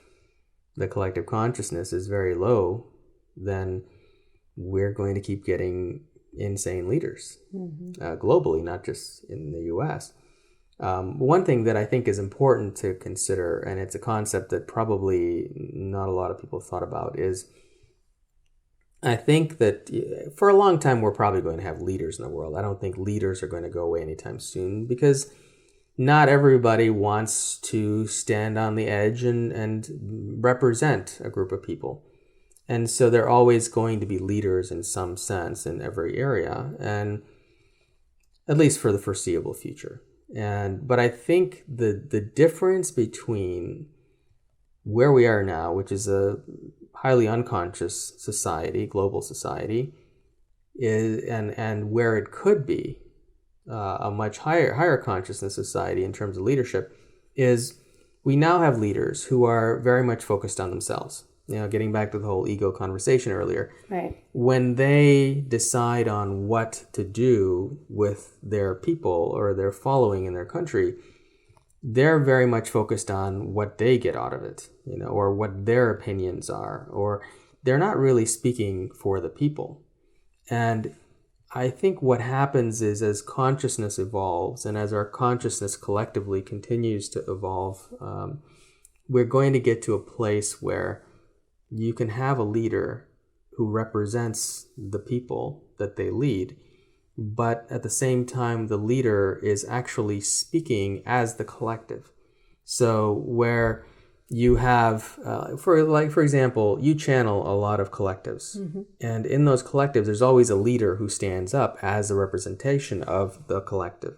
the collective consciousness is very low, then we're going to keep getting insane leaders globally, not just in the U.S. One thing that I think is important to consider, and it's a concept that probably not a lot of people thought about, is I think that for a long time we're probably going to have leaders in the world. I don't think leaders are going to go away anytime soon, because not everybody wants to stand on the edge and represent a group of people. And so they're always going to be leaders in some sense in every area, and at least for the foreseeable future. But I think the difference between where we are now, which is a highly unconscious society, global society, and where it could be a much higher consciousness society in terms of leadership, is we now have leaders who are very much focused on themselves. Getting back to the whole ego conversation earlier, right? When they decide on what to do with their people or their following in their country, they're very much focused on what they get out of it, or what their opinions are, or they're not really speaking for the people. And I think what happens is, as consciousness evolves and as our consciousness collectively continues to evolve, we're going to get to a place where you can have a leader who represents the people that they lead, but at the same time, the leader is actually speaking as the collective. So where you have, for example, you channel a lot of collectives, and in those collectives, there's always a leader who stands up as a representation of the collective.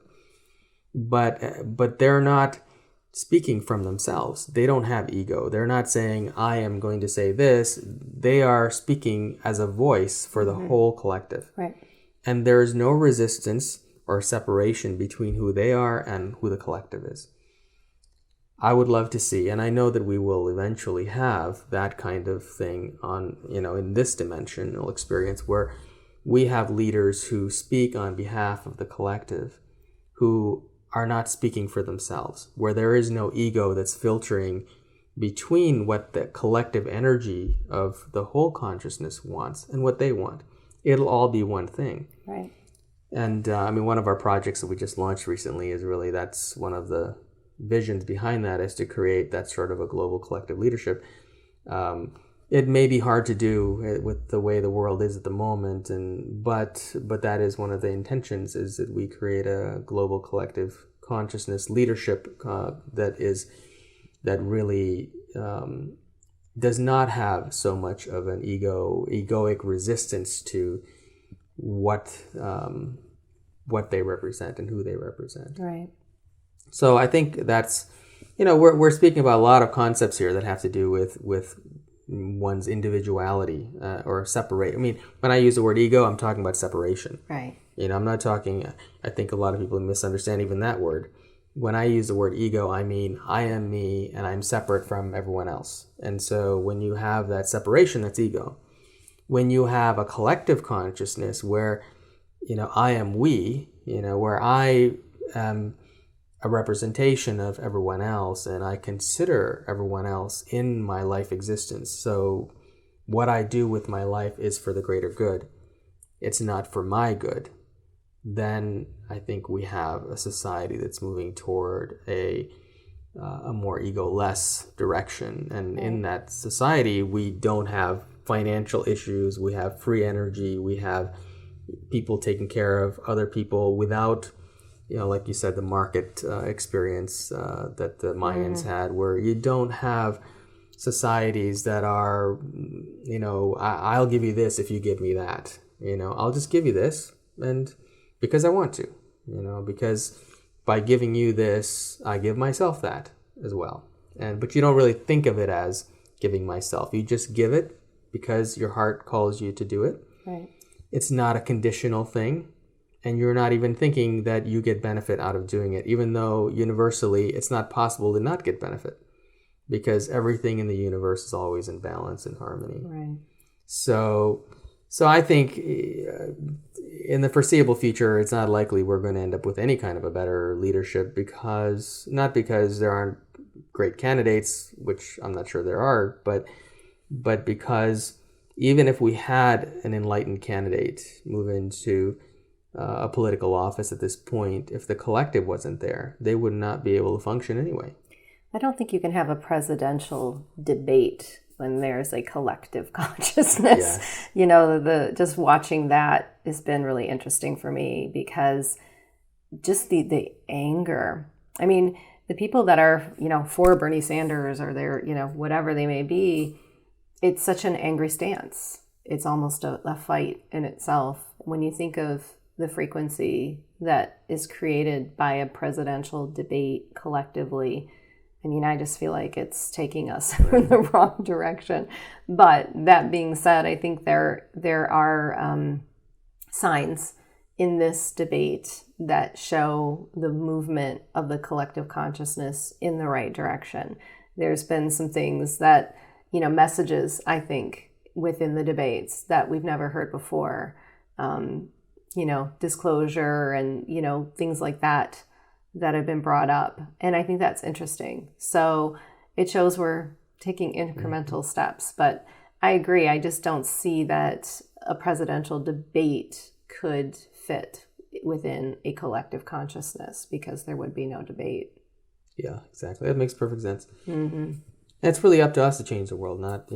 But they're not speaking from themselves. They don't have ego. They're not saying, I am going to say this. They are speaking as a voice for the whole collective. Right. And there is no resistance or separation between who they are and who the collective is. I would love to see, and I know that we will eventually have that kind of thing on, in this dimensional experience, where we have leaders who speak on behalf of the collective, who are not speaking for themselves, where there is no ego that's filtering between what the collective energy of the whole consciousness wants and what they want. It'll all be one thing. Right. And one of our projects that we just launched recently is really, that's one of the visions behind that, is to create that sort of a global collective leadership. It may be hard to do with the way the world is at the moment, but that is one of the intentions, is that we create a global collective consciousness leadership that really does not have so much of an egoic resistance to what they represent and who they represent. Right. So I think that's, we're speaking about a lot of concepts here that have to do with one's individuality or separate. I mean, when I use the word ego, I'm talking about separation. Right. I'm not talking, I think a lot of people misunderstand even that word. When I use the word ego, I mean I am me and I'm separate from everyone else. And so when you have that separation, that's ego. When you have a collective consciousness where, I am we, where I am a representation of everyone else and I consider everyone else in my life existence. So what I do with my life is for the greater good. It's not for my good. Then I think we have a society that's moving toward a more ego-less direction. And in that society, we don't have financial issues. We have free energy. We have people taking care of other people without, like you said, the market experience that the Mayans had, where you don't have societies that are, I'll give you this if you give me that. I'll just give you this and because I want to, because by giving you this, I give myself that as well. But you don't really think of it as giving myself. You just give it because your heart calls you to do it. Right. It's not a conditional thing. And you're not even thinking that you get benefit out of doing it, even though universally it's not possible to not get benefit because everything in the universe is always in balance and harmony. Right. So I think in the foreseeable future, it's not likely we're going to end up with any kind of a better leadership not because there aren't great candidates, which I'm not sure there are, but because even if we had an enlightened candidate move into a political office at this point, if the collective wasn't there, they would not be able to function anyway. I don't think you can have a presidential debate when there's a collective consciousness. Yeah. Just watching that has been really interesting for me because just the anger. I mean, the people that are, for Bernie Sanders or they're, whatever they may be, it's such an angry stance. It's almost a fight in itself. When you think of the frequency that is created by a presidential debate collectively, I mean, I just feel like it's taking us in the wrong direction. But that being said, I think there are signs in this debate that show the movement of the collective consciousness in the right direction. There's been some things that, messages, I think, within the debates that we've never heard before. Disclosure and, things like that have been brought up. And I think that's interesting. So it shows we're taking incremental steps. But I agree. I just don't see that a presidential debate could fit within a collective consciousness because there would be no debate. Yeah, exactly. That makes perfect sense. Mm-hmm. It's really up to us to change the world, not,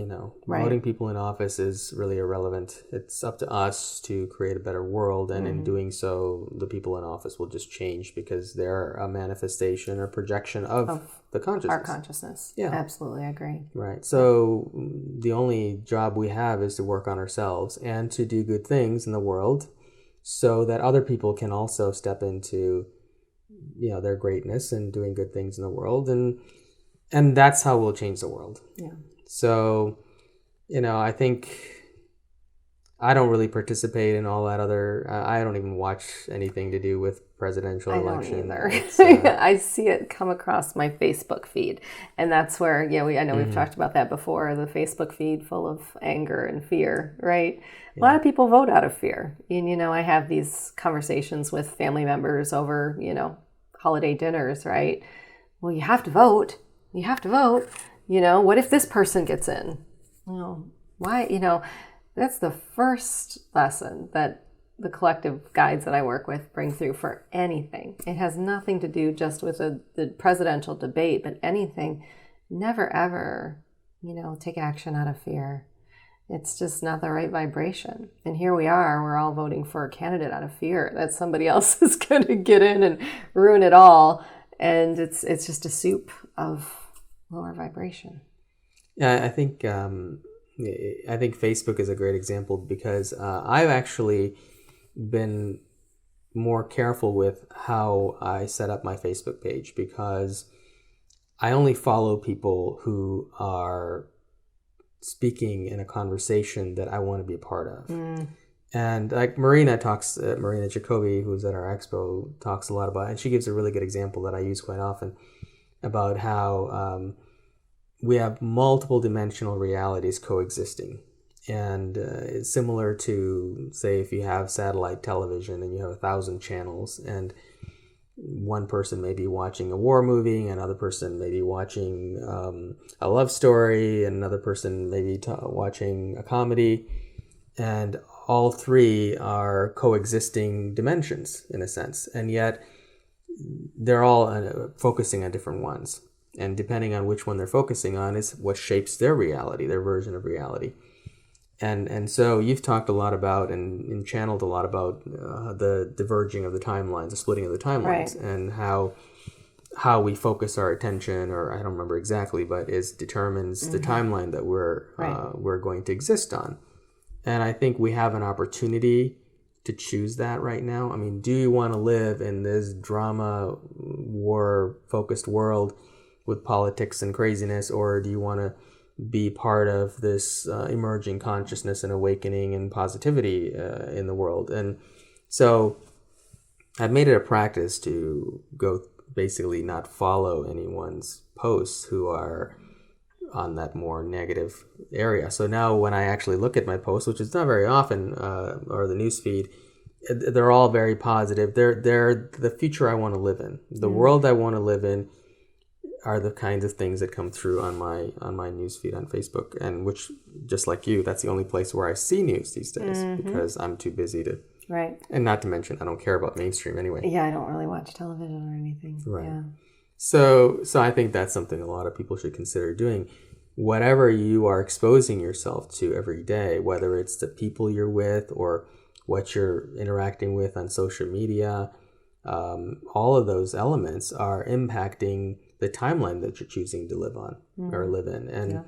right. Voting people in office is really irrelevant. It's up to us to create a better world. And in doing so, the people in office will just change because they're a manifestation or projection of the consciousness. Our consciousness. Yeah. Absolutely. I agree. Right. So the only job we have is to work on ourselves and to do good things in the world so that other people can also step into, their greatness and doing good things in the world. And that's how we'll change the world. Yeah. So, I think I don't really participate in all that other. I don't even watch anything to do with presidential election. I don't either. I see it come across my Facebook feed, and that's where I know we've talked about that before. The Facebook feed full of anger and fear, right? Yeah. A lot of people vote out of fear, and I have these conversations with family members over holiday dinners, right? Well, you have to vote. You have to vote. What if this person gets in? Well, why? That's the first lesson that the collective guides that I work with bring through for anything. It has nothing to do just with the presidential debate, but anything. Never, ever, take action out of fear. It's just not the right vibration. And here we are, we're all voting for a candidate out of fear that somebody else is going to get in and ruin it all. And it's just a soup of lower vibration. Yeah, I think Facebook is a great example because I've actually been more careful with how I set up my Facebook page, because I only follow people who are speaking in a conversation that I want to be a part of. And like Marina Jacoby, who's at our Expo, talks a lot about, and she gives a really good example that I use quite often about how we have multiple dimensional realities coexisting. And it's similar to, say, if you have satellite television and you have 1,000 channels, and one person may be watching a war movie, another person may be watching a love story, and another person may be watching a comedy, and all three are coexisting dimensions in a sense, and yet they're all focusing on different ones, and depending on which one they're focusing on is what shapes their reality, their version of reality. And so you've talked a lot about and channeled a lot about the diverging of the timelines, the splitting of the timelines, right, and how we focus our attention, or I don't remember exactly, but determines the timeline that we're going to exist on. And I think we have an opportunity to choose that right now. I mean, do you want to live in this drama, war-focused world with politics and craziness, or do you want to be part of this emerging consciousness and awakening and positivity in the world? And so I've made it a practice to go basically not follow anyone's posts who are on that more negative area. So now when I actually look at my posts, which is not very often, or the newsfeed, they're all very positive. They're the future I want to live in. The world I want to live in are the kinds of things that come through on my newsfeed on Facebook, and which, just like you, that's the only place where I see news these days, because I'm too busy to. Right. And not to mention, I don't care about mainstream anyway. Yeah, I don't really watch television or anything. Right. Yeah. So I think that's something a lot of people should consider doing. Whatever you are exposing yourself to every day, whether it's the people you're with or what you're interacting with on social media, all of those elements are impacting the timeline that you're choosing to live on or live in. And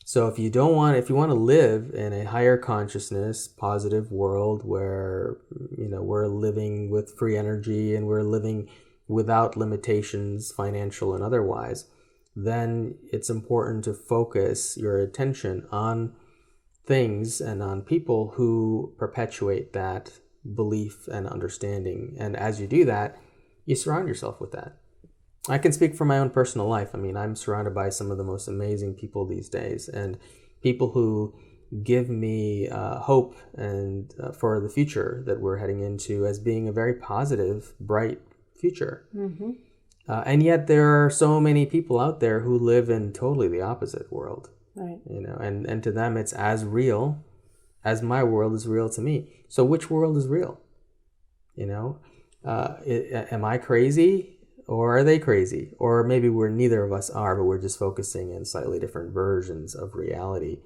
so if you want to live in a higher consciousness, positive world where, we're living with free energy and we're living without limitations, financial and otherwise, then it's important to focus your attention on things and on people who perpetuate that belief and understanding. And as you do that, you surround yourself with that. I can speak from my own personal life. I mean, I'm surrounded by some of the most amazing people these days, and people who give me hope and for the future that we're heading into as being a very positive, bright future. And yet there are so many people out there who live in totally the opposite world. Right. And to them it's as real as my world is real to me. So which world is real? Am I crazy? Or are they crazy? Or maybe neither of us are, but we're just focusing in slightly different versions of reality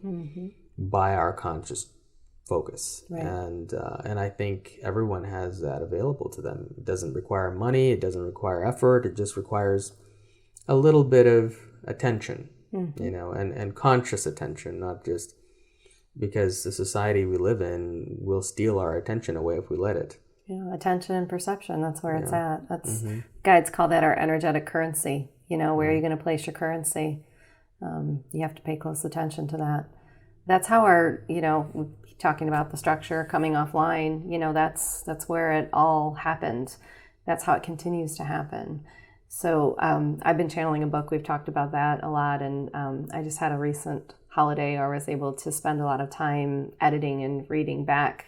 by our conscious focus. Right. And I think everyone has that available to them. It doesn't require money. It doesn't require effort. It just requires a little bit of attention, and conscious attention, not just because the society we live in will steal our attention away if we let it. Yeah, attention and perception, that's where it's at. That's guides call that our energetic currency. Where are you going to place your currency? You have to pay close attention to that. That's how our, talking about the structure coming offline, that's where it all happened. That's how it continues to happen. So I've been channeling a book. We've talked about that a lot. And I just had a recent holiday where I was able to spend a lot of time editing and reading back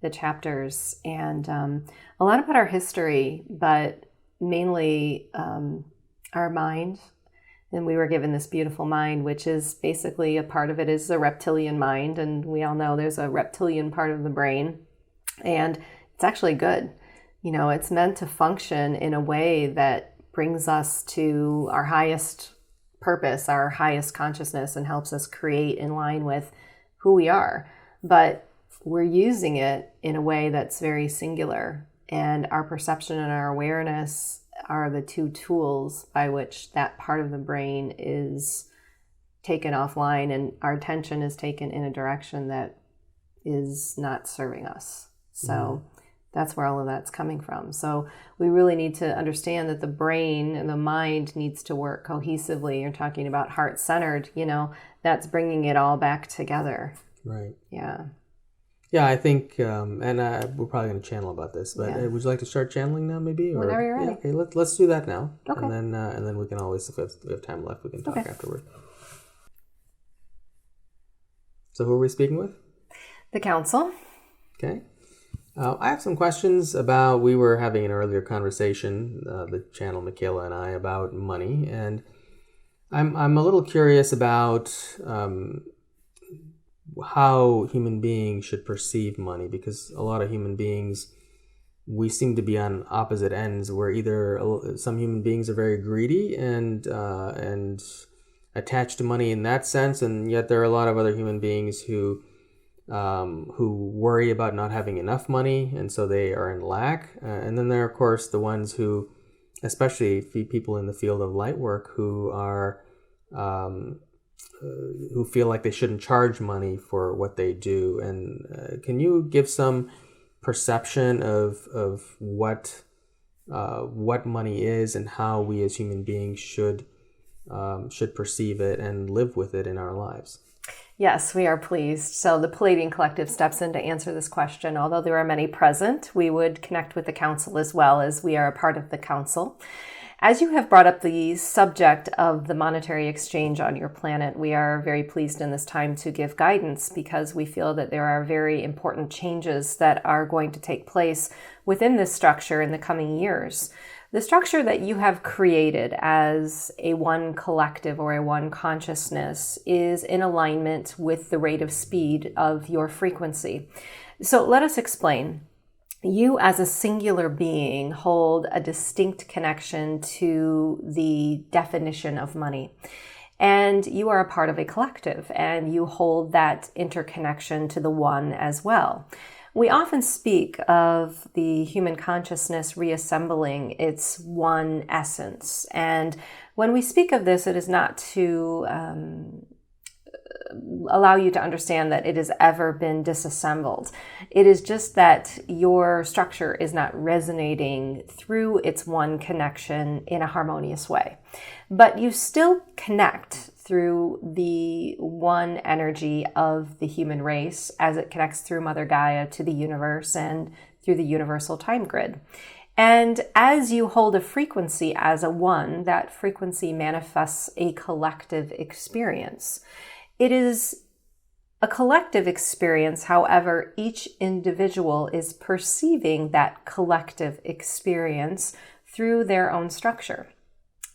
the chapters, and a lot about our history, but mainly our mind. And we were given this beautiful mind, which is basically a part of it is the reptilian mind. And we all know there's a reptilian part of the brain, and it's actually good. It's meant to function in a way that brings us to our highest purpose, our highest consciousness, and helps us create in line with who we are, but we're using it in a way that's very singular. And our perception and our awareness are the two tools by which that part of the brain is taken offline and our attention is taken in a direction that is not serving us. So that's where all of that's coming from. So we really need to understand that the brain and the mind needs to work cohesively. You're talking about heart-centered, that's bringing it all back together. Right. Yeah. Yeah, I think, and we're probably going to channel about this, but would you like to start channeling now, maybe? Or, whenever you're ready. Yeah, okay, let's do that now. Okay. And then we can always, if we have time left, we can talk afterward. So who are we speaking with? The council. Okay. I have some questions about, we were having an earlier conversation, the channel Micheila and I, about money, and I'm a little curious about how human beings should perceive money, because a lot of human beings, we seem to be on opposite ends, where either some human beings are very greedy and attached to money in that sense, and yet there are a lot of other human beings who worry about not having enough money, and so they are in lack. And then there are, of course, the ones who, especially people in the field of light work, who are who feel like they shouldn't charge money for what they do. And can you give some perception of what money is and how we as human beings should perceive it and live with it in our lives? Yes, we are pleased. So the Palladian Collective steps in to answer this question. Although there are many present, we would connect with the council as well, as we are a part of the council. As you have brought up the subject of the monetary exchange on your planet, we are very pleased in this time to give guidance, because we feel that there are very important changes that are going to take place within this structure in the coming years. The structure that you have created as a one collective or a one consciousness is in alignment with the rate of speed of your frequency. So let us explain. You as a singular being hold a distinct connection to the definition of money. And you are a part of a collective, and you hold that interconnection to the one as well. We often speak of the human consciousness reassembling its one essence. And when we speak of this, it is not to allow you to understand that it has ever been disassembled. It is just that your structure is not resonating through its one connection in a harmonious way. But you still connect through the one energy of the human race as it connects through Mother Gaia to the universe and through the universal time grid. And as you hold a frequency as a one, that frequency manifests a collective experience. It is a collective experience, however, each individual is perceiving that collective experience through their own structure.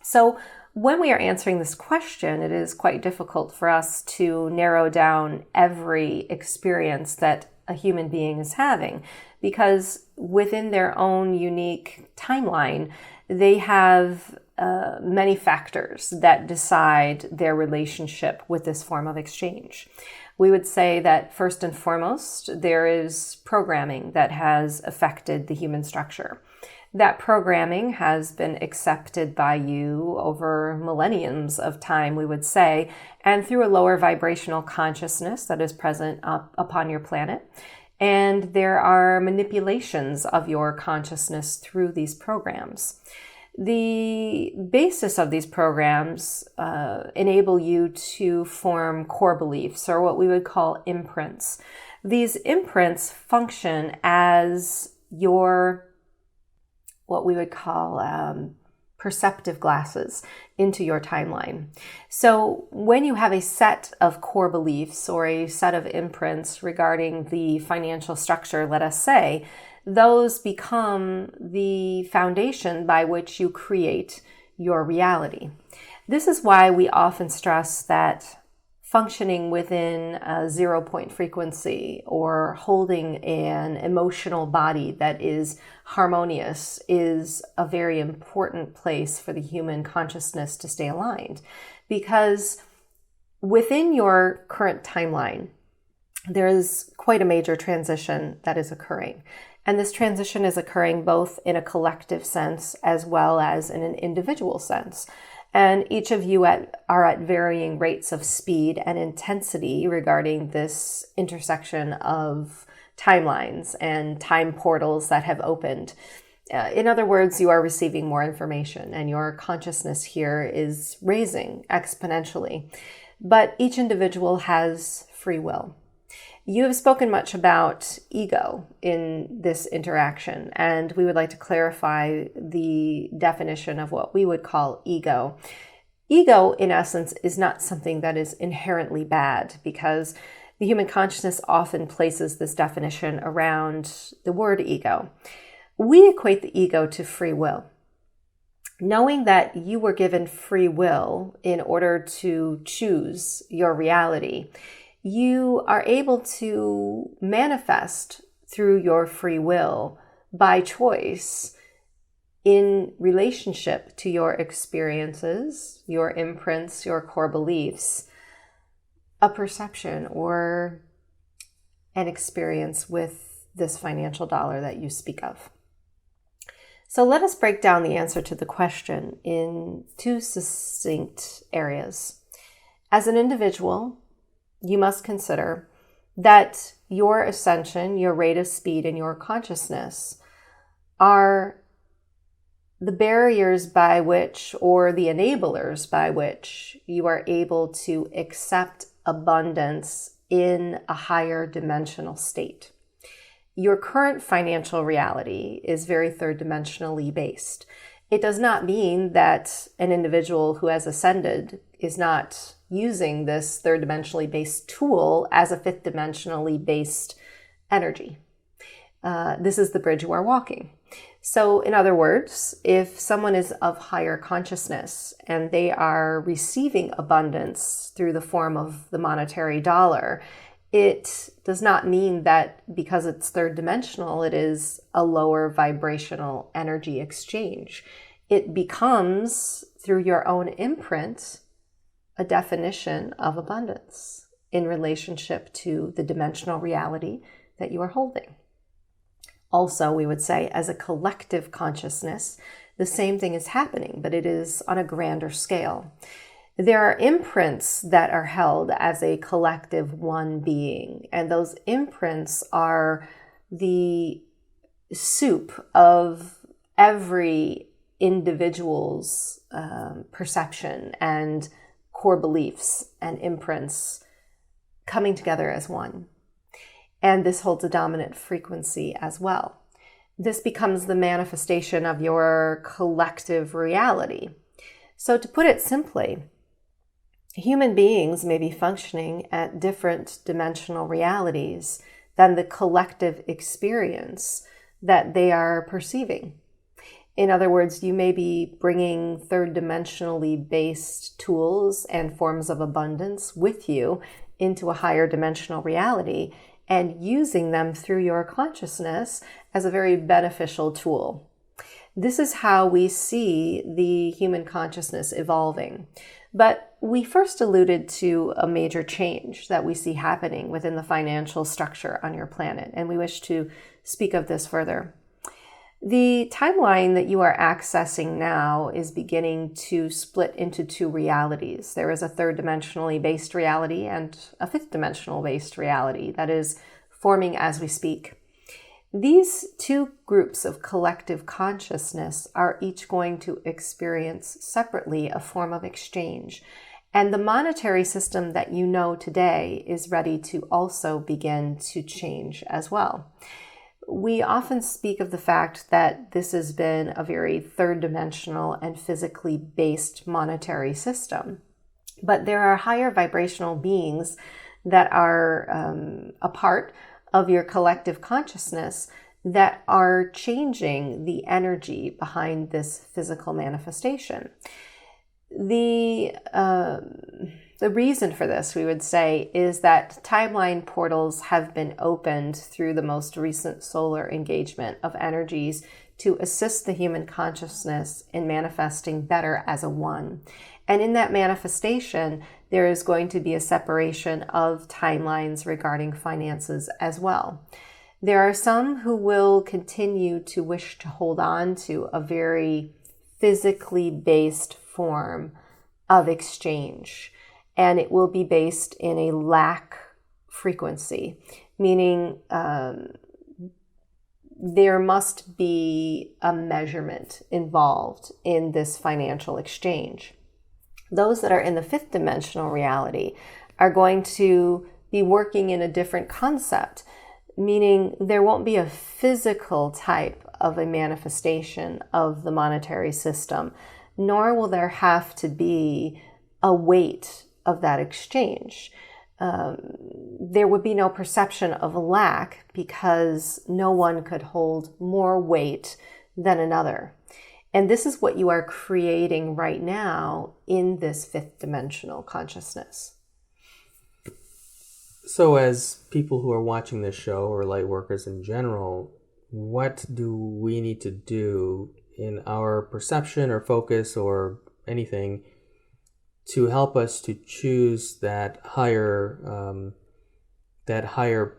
So when we are answering this question, it is quite difficult for us to narrow down every experience that a human being is having, because within their own unique timeline, they have many factors that decide their relationship with this form of exchange. We would say that first and foremost, there is programming that has affected the human structure. That programming has been accepted by you over millenniums of time, we would say, and through a lower vibrational consciousness that is present upon your planet. And there are manipulations of your consciousness through these programs. The basis of these programs enable you to form core beliefs, or what we would call imprints. These imprints function as your, what we would call perceptive glasses into your timeline. So when you have a set of core beliefs or a set of imprints regarding the financial structure, let us say, those become the foundation by which you create your reality. This is why we often stress that functioning within a 0-point frequency or holding an emotional body that is harmonious is a very important place for the human consciousness to stay aligned. Because within your current timeline, there is quite a major transition that is occurring. And this transition is occurring both in a collective sense as well as in an individual sense. And each of you are at varying rates of speed and intensity regarding this intersection of timelines and time portals that have opened. In other words, you are receiving more information and your consciousness here is raising exponentially. But each individual has free will. You have spoken much about ego in this interaction, and we would like to clarify the definition of what we would call ego. Ego, in essence, is not something that is inherently bad, because the human consciousness often places this definition around the word ego. We equate the ego to free will. Knowing that you were given free will in order to choose your reality, you are able to manifest through your free will by choice in relationship to your experiences, your imprints, your core beliefs, a perception or an experience with this financial dollar that you speak of. So let us break down the answer to the question in two succinct areas. As an individual, you must consider that your ascension, your rate of speed, and your consciousness are the barriers by which, or the enablers by which, you are able to accept abundance in a higher dimensional state. Your current financial reality is very third dimensionally based. It does not mean that an individual who has ascended is not using this third dimensionally based tool as a fifth dimensionally based energy. This is the bridge you are walking. So in other words, if someone is of higher consciousness and they are receiving abundance through the form of the monetary dollar, it does not mean that because it's third dimensional, it is a lower vibrational energy exchange. It becomes, through your own imprint, a definition of abundance in relationship to the dimensional reality that you are holding. Also, we would say, as a collective consciousness, the same thing is happening, but it is on a grander scale. There are imprints that are held as a collective one being, and those imprints are the soup of every individual's perception and core beliefs and imprints coming together as one. And this holds a dominant frequency as well. This becomes the manifestation of your collective reality. So to put it simply, human beings may be functioning at different dimensional realities than the collective experience that they are perceiving. In other words, you may be bringing third dimensionally based tools and forms of abundance with you into a higher dimensional reality and using them through your consciousness as a very beneficial tool. This is how we see the human consciousness evolving. But we first alluded to a major change that we see happening within the financial structure on your planet, and we wish to speak of this further. The timeline that you are accessing now is beginning to split into two realities. There is a third dimensionally based reality and a fifth dimensional based reality that is forming as we speak. These two groups of collective consciousness are each going to experience separately a form of exchange. And the monetary system that you know today is ready to also begin to change as well. We often speak of the fact that this has been a very third dimensional and physically based monetary system. But there are higher vibrational beings that are a part of your collective consciousness that are changing the energy behind this physical manifestation. The reason for this, we would say, is that timeline portals have been opened through the most recent solar engagement of energies to assist the human consciousness in manifesting better as a one. And in that manifestation, there is going to be a separation of timelines regarding finances as well. There are some who will continue to wish to hold on to a very physically based form of exchange, and it will be based in a lack frequency, meaning there must be a measurement involved in this financial exchange. Those that are in the fifth dimensional reality are going to be working in a different concept, meaning there won't be a physical type of a manifestation of the monetary system, nor will there have to be a weight of that exchange. There would be no perception of a lack because no one could hold more weight than another. And this is what you are creating right now in this fifth dimensional consciousness. So as people who are watching this show, or light workers in general, what do we need to do in our perception or focus or anything to help us to choose that higher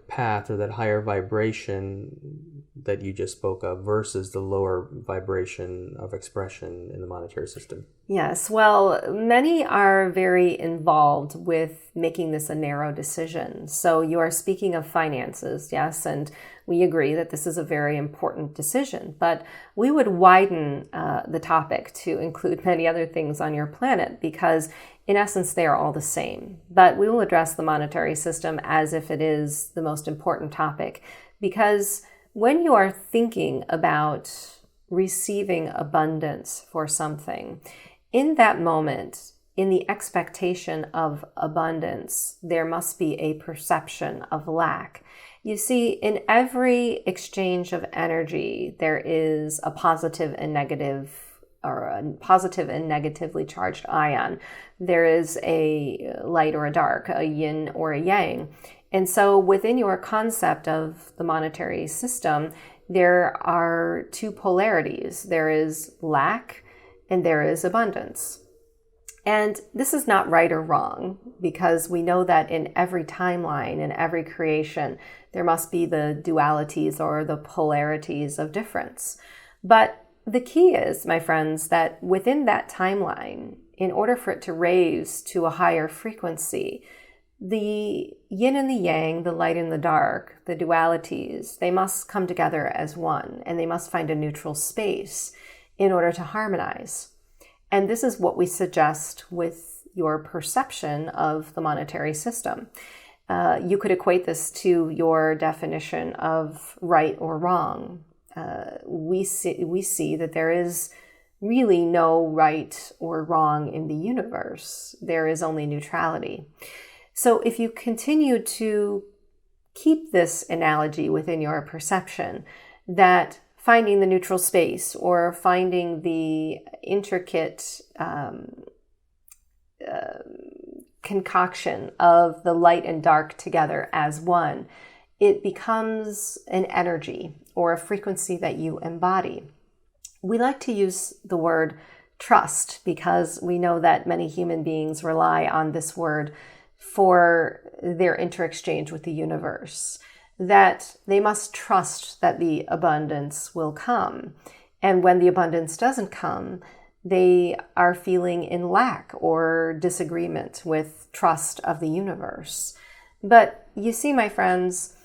path or that higher vibration that you just spoke of versus the lower vibration of expression in the monetary system? Yes, well, many are very involved with making this a narrow decision. So you are speaking of finances, yes, and we agree that this is a very important decision, but we would widen the topic to include many other things on your planet because in essence, they are all the same. But we will address the monetary system as if it is the most important topic because when you are thinking about receiving abundance for something, in that moment, in the expectation of abundance, there must be a perception of lack. You see, in every exchange of energy, there is a positive and negative, or a positive and negatively charged ion. There is a light or a dark, a yin or a yang. And so within your concept of the monetary system, there are two polarities. There is lack and there is abundance. And this is not right or wrong because we know that in every timeline, in every creation, there must be the dualities or the polarities of difference. But the key is, my friends, that within that timeline, in order for it to raise to a higher frequency, the yin and the yang, the light and the dark, the dualities, they must come together as one, and they must find a neutral space in order to harmonize. And this is what we suggest with your perception of the monetary system. You could equate this to your definition of right or wrong. We see that there is really no right or wrong in the universe. There is only neutrality. So if you continue to keep this analogy within your perception, that finding the neutral space or finding the intricate concoction of the light and dark together as one, it becomes an energy or a frequency that you embody. We like to use the word trust because we know that many human beings rely on this word for their interexchange with the universe, that they must trust that the abundance will come. And when the abundance doesn't come, they are feeling in lack or disagreement with trust of the universe. But you see, my friends,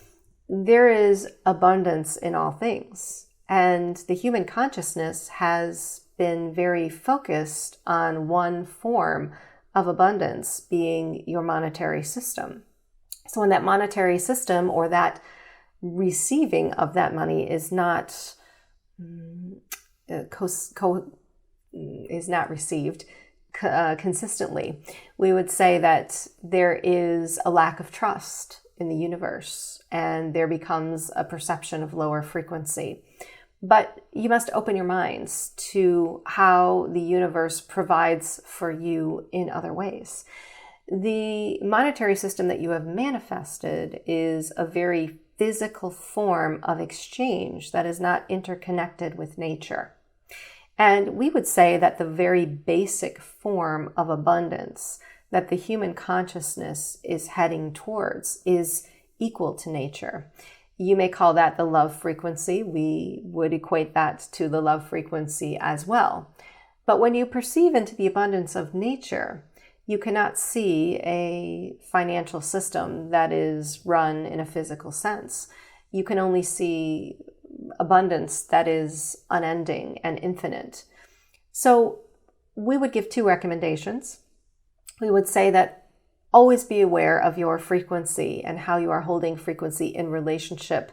there is abundance in all things. And the human consciousness has been very focused on one form of abundance, being your monetary system. So when that monetary system or that receiving of that money is not received consistently, we would say that there is a lack of trust in the universe and there becomes a perception of lower frequency. But you must open your minds to how the universe provides for you in other ways. The monetary system that you have manifested is a very physical form of exchange that is not interconnected with nature. And we would say that the very basic form of abundance that the human consciousness is heading towards is equal to nature. You may call that the love frequency. We would equate that to the love frequency as well. But when you perceive into the abundance of nature, you cannot see a financial system that is run in a physical sense. You can only see abundance that is unending and infinite. So we would give 2 recommendations. We would say that always be aware of your frequency and how you are holding frequency in relationship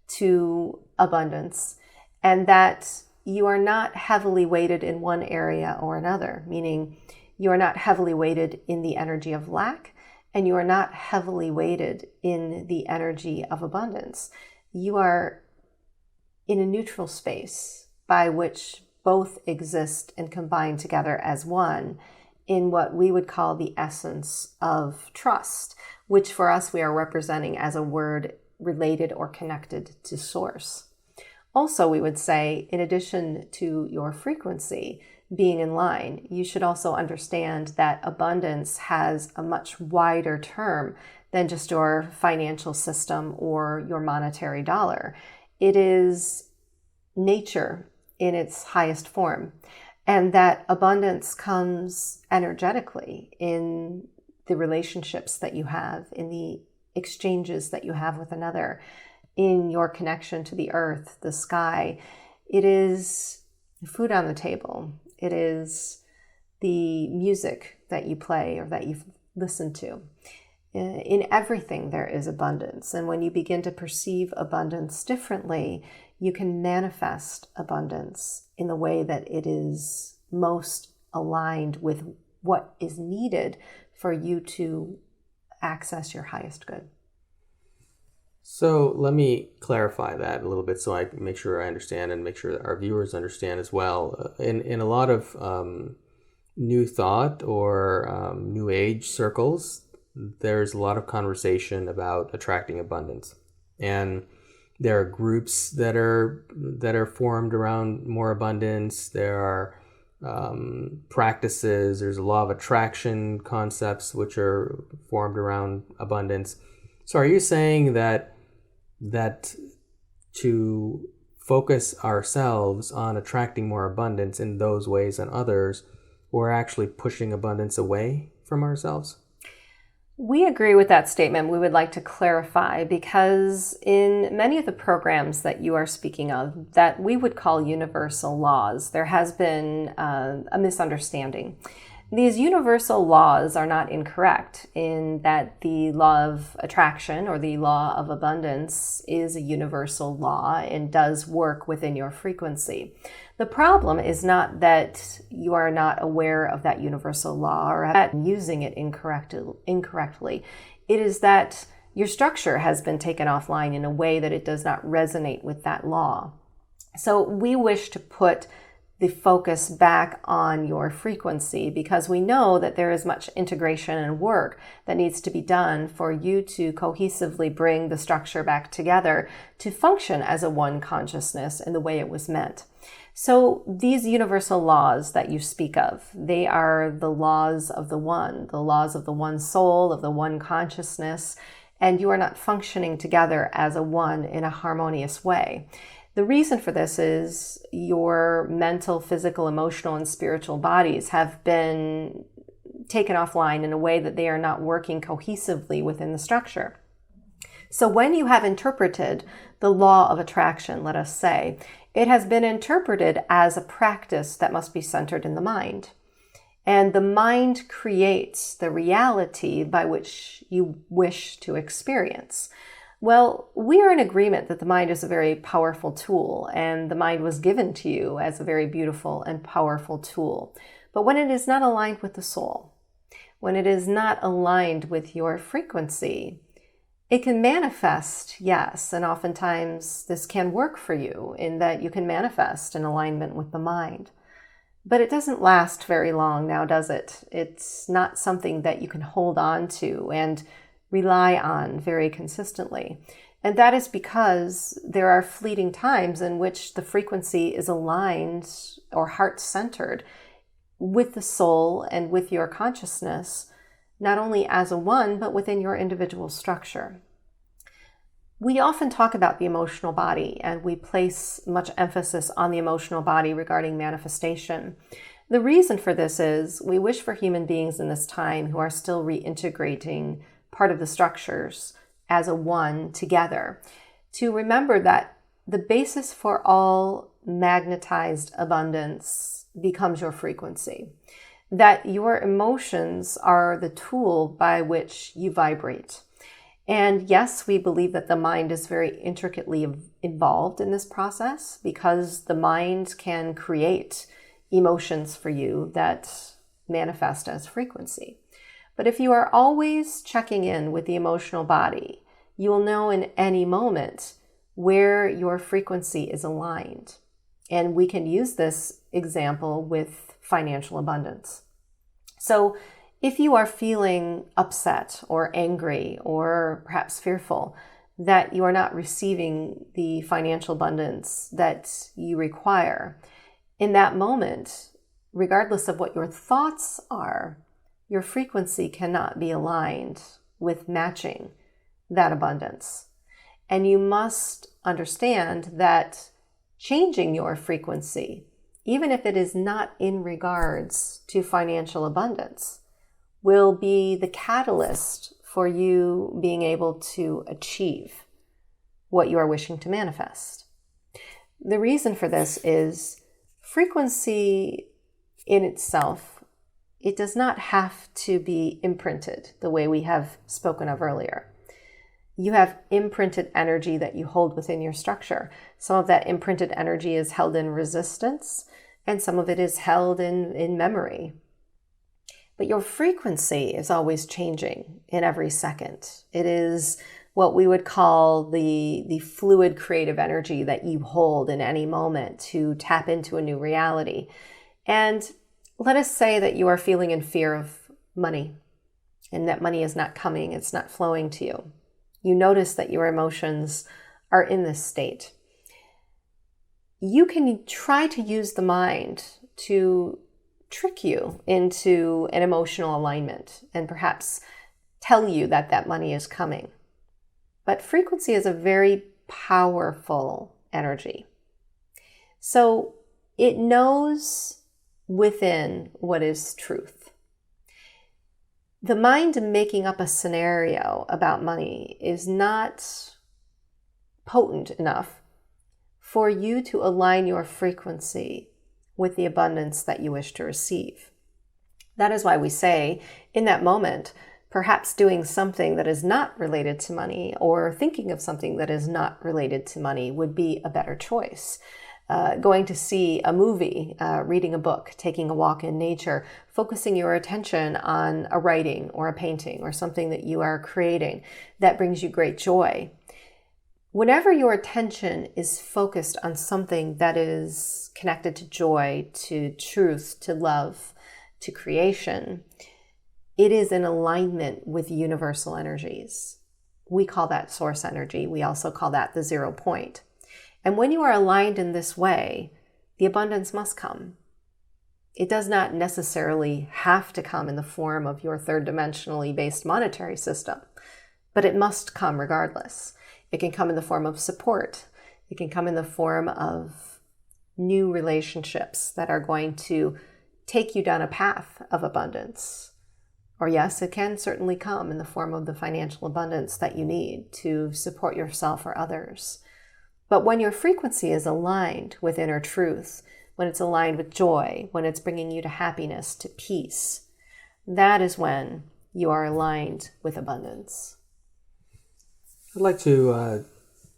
to abundance, and that you are not heavily weighted in one area or another, meaning you are not heavily weighted in the energy of lack, and you are not heavily weighted in the energy of abundance. You are in a neutral space by which both exist and combine together as one in what we would call the essence of trust, which for us we are representing as a word related or connected to source. Also, we would say, in addition to your frequency being in line, you should also understand that abundance has a much wider term than just your financial system or your monetary dollar. It is nature in its highest form. And that abundance comes energetically in the relationships that you have, in the exchanges that you have with another, in your connection to the earth, the sky. It is food on the table. It is the music that you play or that you've listened to. In everything there is abundance. And when you begin to perceive abundance differently, you can manifest abundance in the way that it is most aligned with what is needed for you to access your highest good. So let me clarify that a little bit so I make sure I understand and make sure that our viewers understand as well. In a lot of new thought or new age circles, there's a lot of conversation about attracting abundance. And there are groups that are formed around more abundance. There are practices. There's a law of attraction concepts which are formed around abundance. So are you saying that to focus ourselves on attracting more abundance in those ways than others, we're actually pushing abundance away from ourselves? We agree with that statement. We would like to clarify, because in many of the programs that you are speaking of that we would call universal laws, there has been a misunderstanding. These universal laws are not incorrect in that the law of attraction or the law of abundance is a universal law and does work within your frequency. The problem is not that you are not aware of that universal law or using it incorrectly. It is that your structure has been taken offline in a way that it does not resonate with that law. So we wish to put the focus back on your frequency, because we know that there is much integration and work that needs to be done for you to cohesively bring the structure back together to function as a one consciousness in the way it was meant. So these universal laws that you speak of, they are the laws of the laws of the one soul, of the one consciousness, and you are not functioning together as a one in a harmonious way. The reason for this is your mental, physical, emotional, and spiritual bodies have been taken offline in a way that they are not working cohesively within the structure. So when you have interpreted the law of attraction, let us say, it has been interpreted as a practice that must be centered in the mind. And the mind creates the reality by which you wish to experience. Well, we are in agreement that the mind is a very powerful tool, and the mind was given to you as a very beautiful and powerful tool. But when it is not aligned with the soul, when it is not aligned with your frequency, it can manifest, yes, and oftentimes this can work for you in that you can manifest in alignment with the mind. But it doesn't last very long now, does it? It's not something that you can hold on to and rely on very consistently. And that is because there are fleeting times in which the frequency is aligned or heart-centered with the soul and with your consciousness, not only as a one, but within your individual structure. We often talk about the emotional body, and we place much emphasis on the emotional body regarding manifestation. The reason for this is we wish for human beings in this time who are still reintegrating part of the structures as a one together to remember that the basis for all magnetized abundance becomes your frequency, that your emotions are the tool by which you vibrate. And yes, we believe that the mind is very intricately involved in this process because the mind can create emotions for you that manifest as frequency. But if you are always checking in with the emotional body, you will know in any moment where your frequency is aligned. And we can use this example with financial abundance. So if you are feeling upset or angry or perhaps fearful that you are not receiving the financial abundance that you require, in that moment, regardless of what your thoughts are, your frequency cannot be aligned with matching that abundance. And you must understand that changing your frequency, even if it is not in regards to financial abundance, will be the catalyst for you being able to achieve what you are wishing to manifest. The reason for this is frequency in itself, it does not have to be imprinted the way we have spoken of earlier. You have imprinted energy that you hold within your structure. Some of that imprinted energy is held in resistance, and some of it is held in memory. But your frequency is always changing in every second. It is what we would call the fluid creative energy that you hold in any moment to tap into a new reality. And let us say that you are feeling in fear of money and that money is not coming, it's not flowing to you. You notice that your emotions are in this state. You can try to use the mind to trick you into an emotional alignment and perhaps tell you that that money is coming. But frequency is a very powerful energy. So it knows within what is truth. The mind making up a scenario about money is not potent enough for you to align your frequency with the abundance that you wish to receive. That is why we say, in that moment, perhaps doing something that is not related to money or thinking of something that is not related to money would be a better choice. Going to see a movie, reading a book, taking a walk in nature, focusing your attention on a writing or a painting or something that you are creating that brings you great joy. Whenever your attention is focused on something that is connected to joy, to truth, to love, to creation, it is in alignment with universal energies. We call that source energy. We also call that the 0 point. And when you are aligned in this way, the abundance must come. It does not necessarily have to come in the form of your third dimensionally based monetary system, but it must come regardless. It can come in the form of support. It can come in the form of new relationships that are going to take you down a path of abundance. Or yes, it can certainly come in the form of the financial abundance that you need to support yourself or others. But when your frequency is aligned with inner truth, when it's aligned with joy, when it's bringing you to happiness, to peace, that is when you are aligned with abundance. I'd like to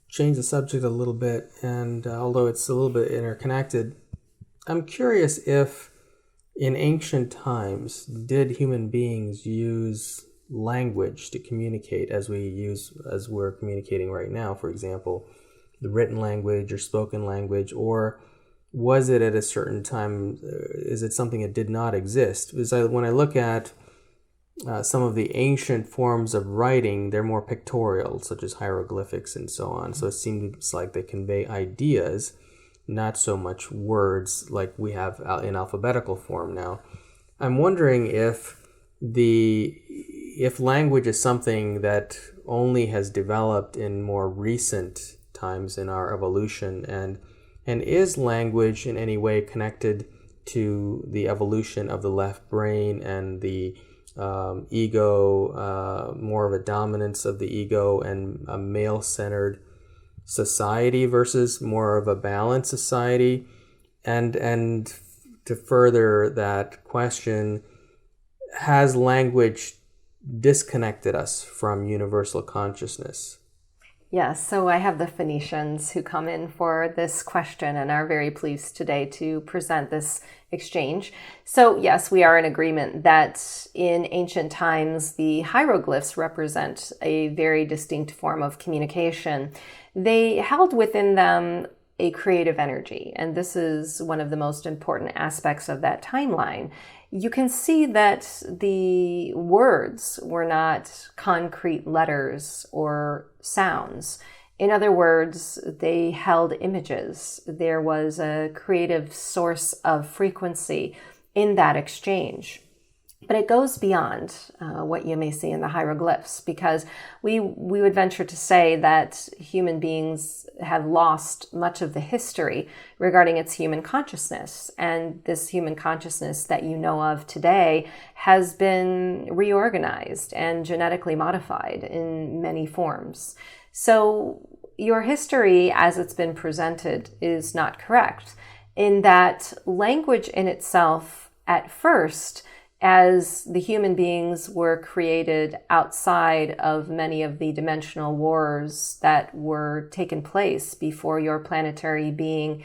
change the subject a little bit, and although it's a little bit interconnected, I'm curious if in ancient times did human beings use language to communicate as we're communicating right now, for example, the written language or spoken language, or was it at a certain time, is it something that did not exist? Because when I look at some of the ancient forms of writing, they're more pictorial, such as hieroglyphics and so on. So it seems like they convey ideas, not so much words like we have in alphabetical form now. I'm wondering if if language is something that only has developed in more recent times in our evolution, and is language in any way connected to the evolution of the left brain and the ego, more of a dominance of the ego and a male-centered society versus more of a balanced society, and to further that question, has language disconnected us from universal consciousness? Yes, so I have the Phoenicians who come in for this question and are very pleased today to present this exchange. So yes, we are in agreement that in ancient times, the hieroglyphs represent a very distinct form of communication. They held within them a creative energy, and this is one of the most important aspects of that timeline. You can see that the words were not concrete letters or sounds. In other words, they held images. There was a creative source of frequency in that exchange. But it goes beyond what you may see in the hieroglyphs, because we would venture to say that human beings have lost much of the history regarding its human consciousness. And this human consciousness that you know of today has been reorganized and genetically modified in many forms. So your history as it's been presented is not correct, in that language in itself at first, as the human beings were created outside of many of the dimensional wars that were taken place before your planetary being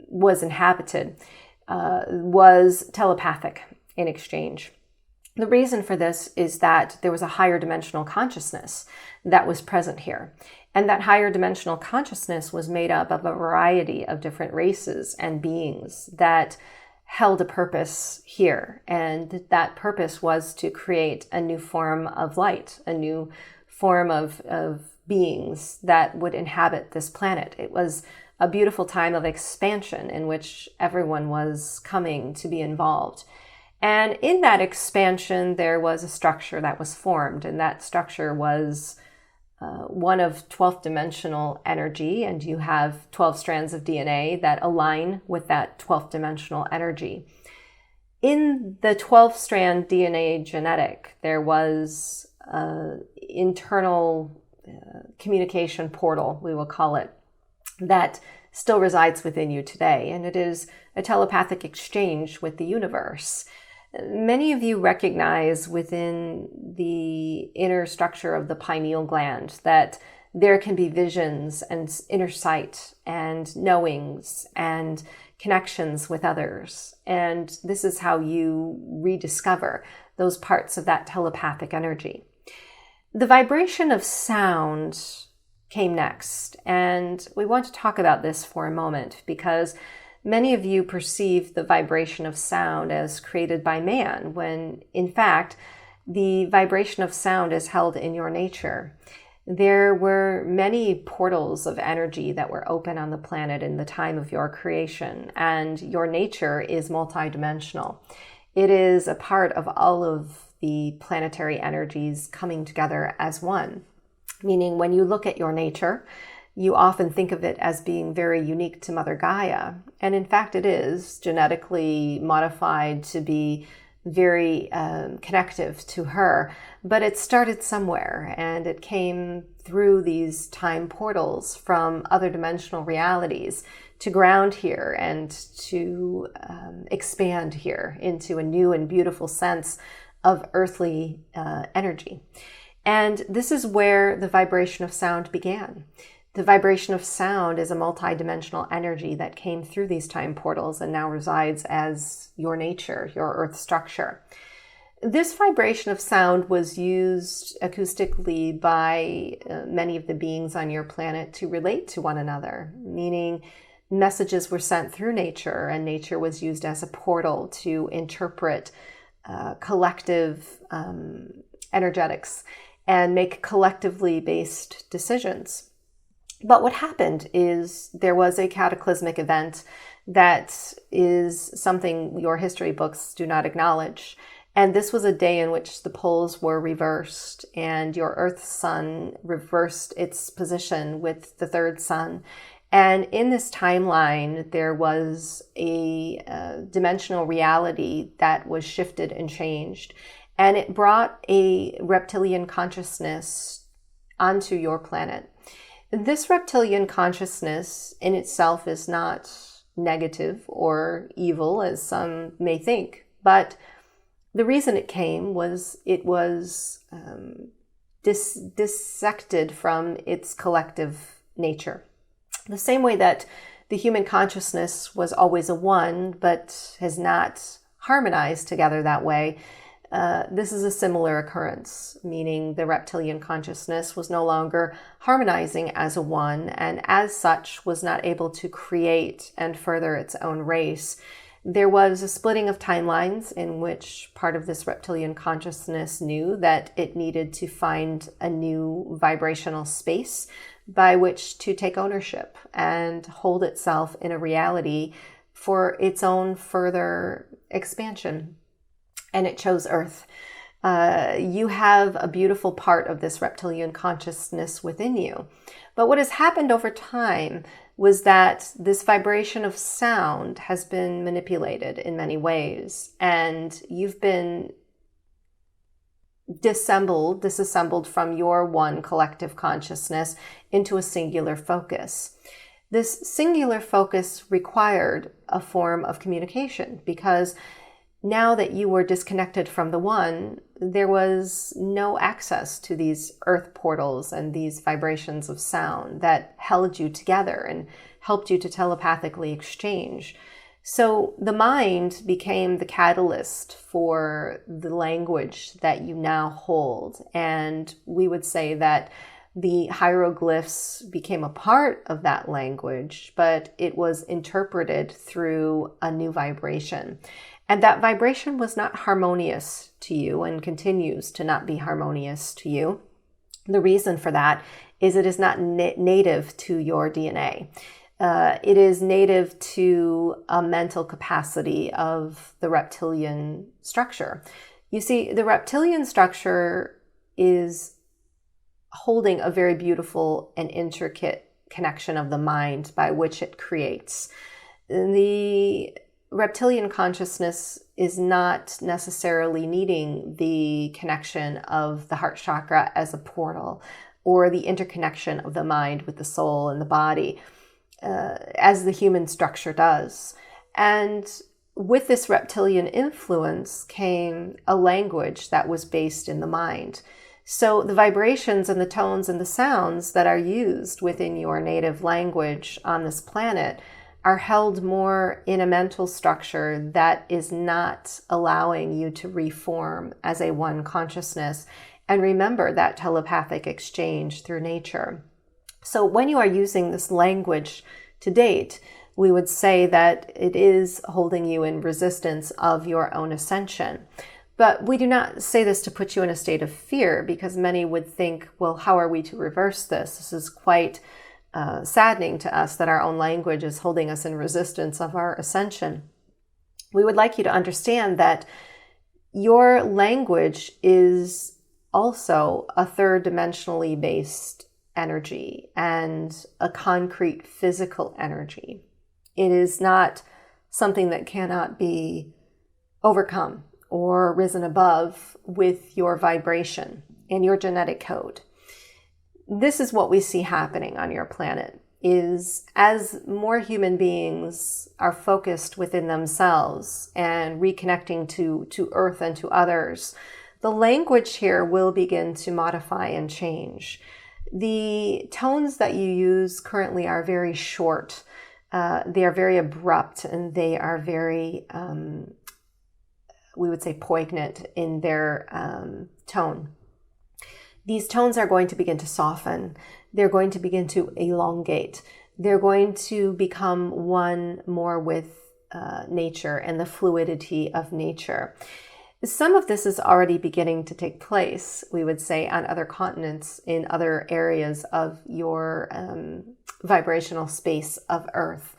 was inhabited, was telepathic in exchange. The reason for this is that there was a higher dimensional consciousness that was present here. And that higher dimensional consciousness was made up of a variety of different races and beings that held a purpose here. And that purpose was to create a new form of light, a new form of beings that would inhabit this planet. It was a beautiful time of expansion in which everyone was coming to be involved. And in that expansion, there was a structure that was formed, and that structure was one of 12th dimensional energy, and you have 12 strands of DNA that align with that 12th dimensional energy. In the 12 strand DNA genetic, there was an internal communication portal, we will call it, that still resides within you today, and it is a telepathic exchange with the universe. Many of you recognize within the inner structure of the pineal gland that there can be visions and inner sight and knowings and connections with others. And this is how you rediscover those parts of that telepathic energy. The vibration of sound came next, and we want to talk about this for a moment because many of you perceive the vibration of sound as created by man, when in fact, the vibration of sound is held in your nature. There were many portals of energy that were open on the planet in the time of your creation, and your nature is multidimensional. It is a part of all of the planetary energies coming together as one, meaning when you look at your nature, you often think of it as being very unique to Mother Gaia. And in fact, it is genetically modified to be very connective to her. But it started somewhere, and it came through these time portals from other dimensional realities to ground here and to expand here into a new and beautiful sense of earthly energy. And this is where the vibration of sound began. The vibration of sound is a multidimensional energy that came through these time portals and now resides as your nature, your earth structure. This vibration of sound was used acoustically by many of the beings on your planet to relate to one another, meaning messages were sent through nature, and nature was used as a portal to interpret collective energetics and make collectively based decisions. But what happened is there was a cataclysmic event that is something your history books do not acknowledge. And this was a day in which the poles were reversed and your Earth sun reversed its position with the third sun. And in this timeline, there was a dimensional reality that was shifted and changed. And it brought a reptilian consciousness onto your planet. This reptilian consciousness in itself is not negative or evil, as some may think, but the reason it came was it was dissected from its collective nature. The same way that the human consciousness was always a one, but has not harmonized together that way, this is a similar occurrence, meaning the reptilian consciousness was no longer harmonizing as a one, and as such was not able to create and further its own race. There was a splitting of timelines in which part of this reptilian consciousness knew that it needed to find a new vibrational space by which to take ownership and hold itself in a reality for its own further expansion. And it chose Earth. You have a beautiful part of this reptilian consciousness within you. But what has happened over time was that this vibration of sound has been manipulated in many ways, and you've been disassembled from your one collective consciousness into a singular focus. This singular focus required a form of communication, because now that you were disconnected from the one, there was no access to these earth portals and these vibrations of sound that held you together and helped you to telepathically exchange. So the mind became the catalyst for the language that you now hold. And we would say that the hieroglyphs became a part of that language, but it was interpreted through a new vibration. And that vibration was not harmonious to you and continues to not be harmonious to you. The reason for that is it is not native to your DNA. It is native to a mental capacity of the reptilian structure. You see, the reptilian structure is holding a very beautiful and intricate connection of the mind by which it creates. The reptilian consciousness is not necessarily needing the connection of the heart chakra as a portal or the interconnection of the mind with the soul and the body as the human structure does. And with this reptilian influence came a language that was based in the mind. So the vibrations and the tones and the sounds that are used within your native language on this planet are held more in a mental structure that is not allowing you to reform as a one consciousness and remember that telepathic exchange through nature. So when you are using this language to date, we would say that it is holding you in resistance of your own ascension. But we do not say this to put you in a state of fear, because many would think, well, how are we to reverse this? This is quite saddening to us that our own language is holding us in resistance of our ascension. We would like you to understand that your language is also a third dimensionally based energy and a concrete physical energy. It is not something that cannot be overcome or risen above with your vibration and your genetic code. This is what we see happening on your planet, is as more human beings are focused within themselves and reconnecting to Earth and to others, the language here will begin to modify and change. The tones that you use currently are very short. They are very abrupt, and they are very, we would say, poignant in their tone. These tones are going to begin to soften. They're going to begin to elongate. They're going to become one more with nature and the fluidity of nature. Some of this is already beginning to take place, we would say, on other continents, in other areas of your vibrational space of Earth.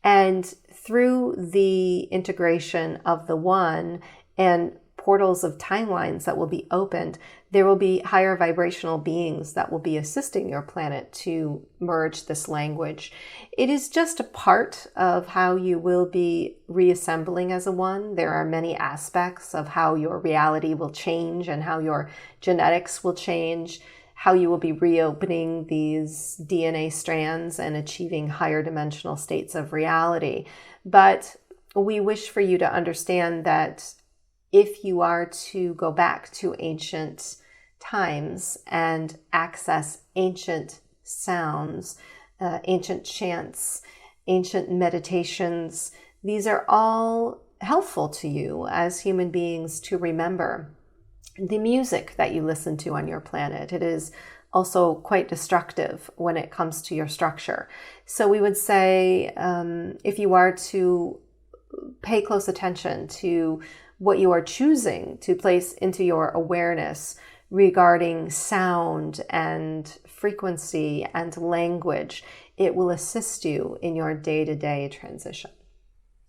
And through the integration of the one and portals of timelines that will be opened, there will be higher vibrational beings that will be assisting your planet to merge this language. It is just a part of how you will be reassembling as a one. There are many aspects of how your reality will change and how your genetics will change, how you will be reopening these DNA strands and achieving higher dimensional states of reality. But we wish for you to understand that if you are to go back to ancient times and access ancient sounds, ancient chants, ancient meditations, these are all helpful to you as human beings to remember. The music that you listen to on your planet, it is also quite destructive when it comes to your structure. So we would say if you are to pay close attention to what you are choosing to place into your awareness regarding sound and frequency and language, it will assist you in your day-to-day transition.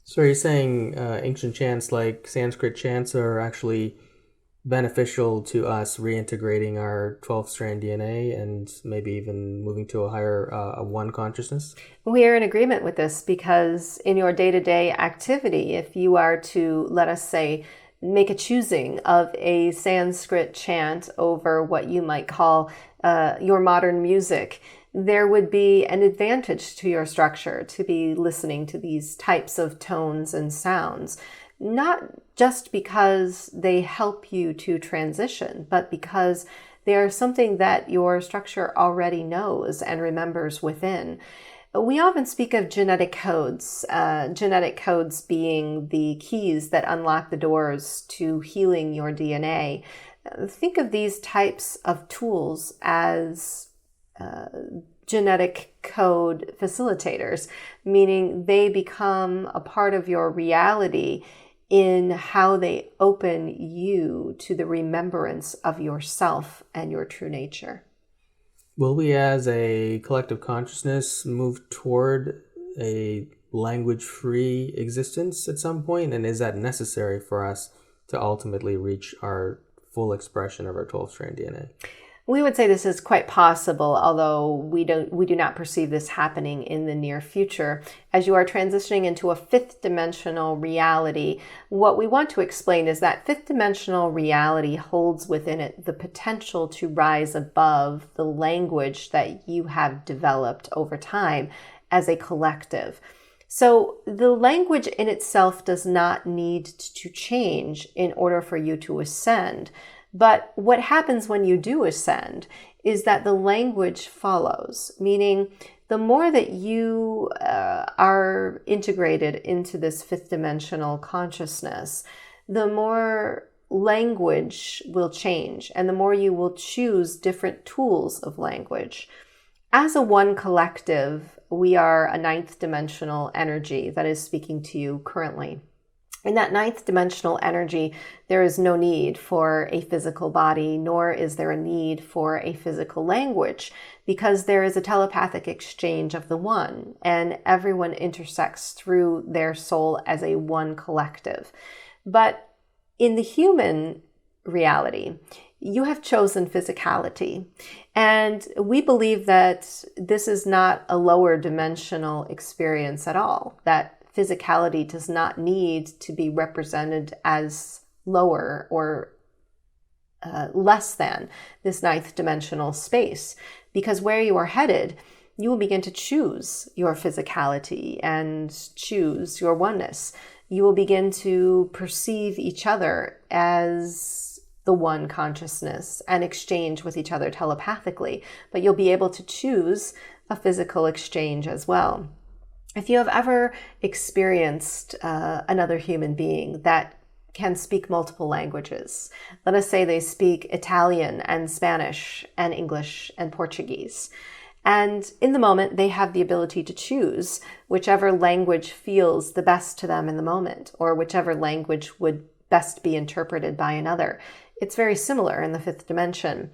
So are you saying ancient chants like Sanskrit chants are actually beneficial to us reintegrating our 12th strand DNA and maybe even moving to a higher a one consciousness? We are in agreement with this because in your day-to-day activity, if you are to, let us say, make a choosing of a Sanskrit chant over what you might call your modern music, there would be an advantage to your structure to be listening to these types of tones and sounds. Not just because they help you to transition, but because they are something that your structure already knows and remembers within. We often speak of genetic codes being the keys that unlock the doors to healing your DNA. Think of these types of tools as genetic code facilitators, meaning they become a part of your reality in how they open you to the remembrance of yourself and your true nature. Will we as a collective consciousness move toward a language-free existence at some point? And is that necessary for us to ultimately reach our full expression of our 12th strand DNA? We would say this is quite possible, although we do not perceive this happening in the near future. As you are transitioning into a fifth dimensional reality, what we want to explain is that fifth dimensional reality holds within it the potential to rise above the language that you have developed over time as a collective. So the language in itself does not need to change in order for you to ascend. But what happens when you do ascend is that the language follows, meaning the more that you are integrated into this fifth dimensional consciousness, the more language will change and the more you will choose different tools of language. As a one collective, we are a ninth dimensional energy that is speaking to you currently. In that ninth dimensional energy, there is no need for a physical body, nor is there a need for a physical language, because there is a telepathic exchange of the one, and everyone intersects through their soul as a one collective. But in the human reality, you have chosen physicality. And we believe that this is not a lower dimensional experience at all, that physicality does not need to be represented as lower or less than this ninth dimensional space, because where you are headed, you will begin to choose your physicality and choose your oneness. You will begin to perceive each other as the one consciousness and exchange with each other telepathically, but you'll be able to choose a physical exchange as well. If you have ever experienced another human being that can speak multiple languages, let us say they speak Italian and Spanish and English and Portuguese, and in the moment they have the ability to choose whichever language feels the best to them in the moment, or whichever language would best be interpreted by another. It's very similar in the fifth dimension.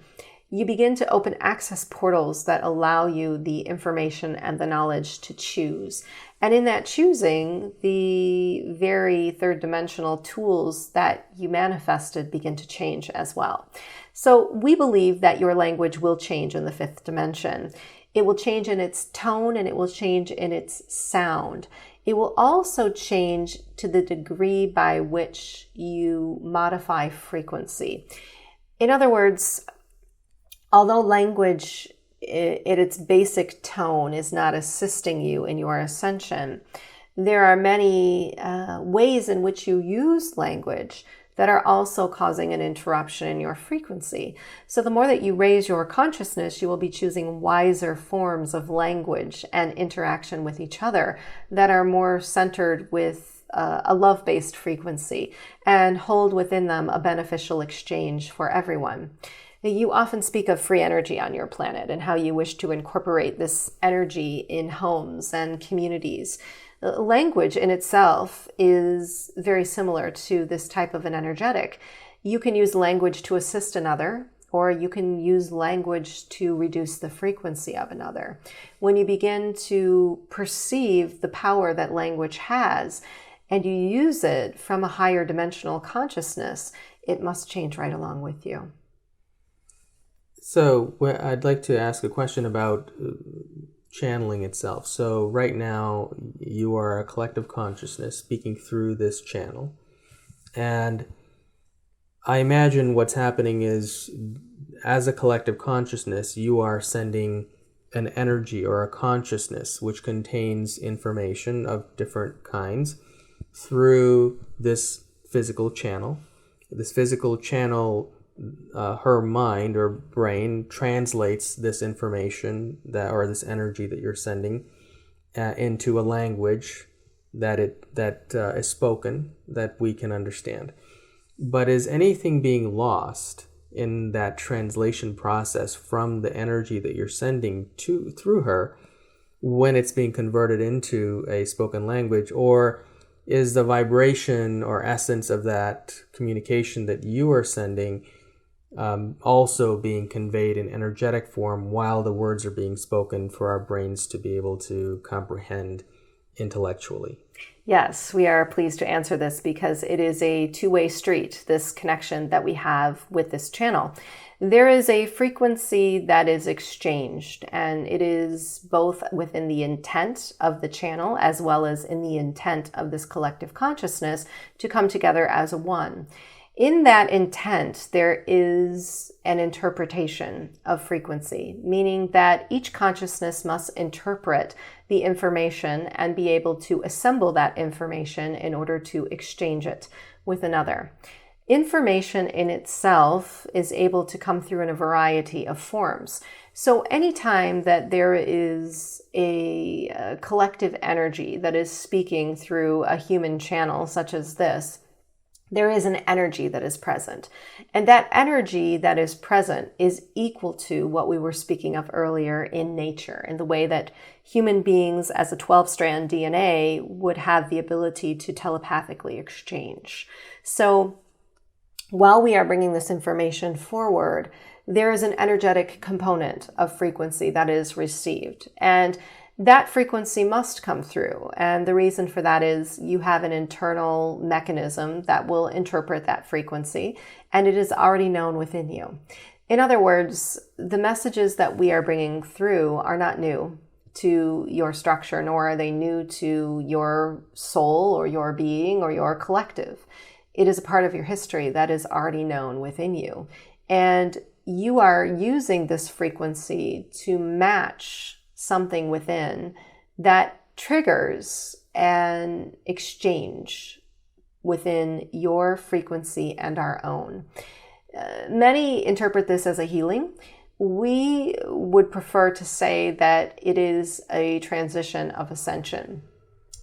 you begin to open access portals that allow you the information and the knowledge to choose. And in that choosing, the very third dimensional tools that you manifested begin to change as well. So we believe that your language will change in the fifth dimension. It will change in its tone and it will change in its sound. It will also change to the degree by which you modify frequency. In other words, although language in its basic tone is not assisting you in your ascension, there are many ways in which you use language that are also causing an interruption in your frequency. So the more that you raise your consciousness, you will be choosing wiser forms of language and interaction with each other that are more centered with a love-based frequency and hold within them a beneficial exchange for everyone. You often speak of free energy on your planet and how you wish to incorporate this energy in homes and communities. Language in itself is very similar to this type of an energetic. You can use language to assist another, or you can use language to reduce the frequency of another. When you begin to perceive the power that language has, and you use it from a higher dimensional consciousness, it must change right along with you. So I'd like to ask a question about channeling itself. So right now you are a collective consciousness speaking through this channel. And I imagine what's happening is, as a collective consciousness, you are sending an energy or a consciousness which contains information of different kinds through this physical channel. This physical channel, her mind or brain translates this information or this energy that you're sending into a language that is spoken, that we can understand. But is anything being lost in that translation process from the energy that you're sending through her when it's being converted into a spoken language? Or is the vibration or essence of that communication that you are sending also being conveyed in energetic form while the words are being spoken for our brains to be able to comprehend intellectually? Yes, we are pleased to answer this because it is a two-way street, this connection that we have with this channel. There is a frequency that is exchanged, and it is both within the intent of the channel as well as in the intent of this collective consciousness to come together as one. In that intent, there is an interpretation of frequency, meaning that each consciousness must interpret the information and be able to assemble that information in order to exchange it with another. Information in itself is able to come through in a variety of forms. So anytime that there is a collective energy that is speaking through a human channel such as this, there is an energy that is present. And that energy that is present is equal to what we were speaking of earlier in nature, in the way that human beings as a 12-strand DNA would have the ability to telepathically exchange. So while we are bringing this information forward, there is an energetic component of frequency that is received. And that frequency must come through. And the reason for that is you have an internal mechanism that will interpret that frequency, and it is already known within you. In other words, the messages that we are bringing through are not new to your structure, nor are they new to your soul or your being or your collective. It is a part of your history that is already known within you. And you are using this frequency to match something within that triggers an exchange within your frequency and our own. Many interpret this as a healing. We would prefer to say that it is a transition of ascension,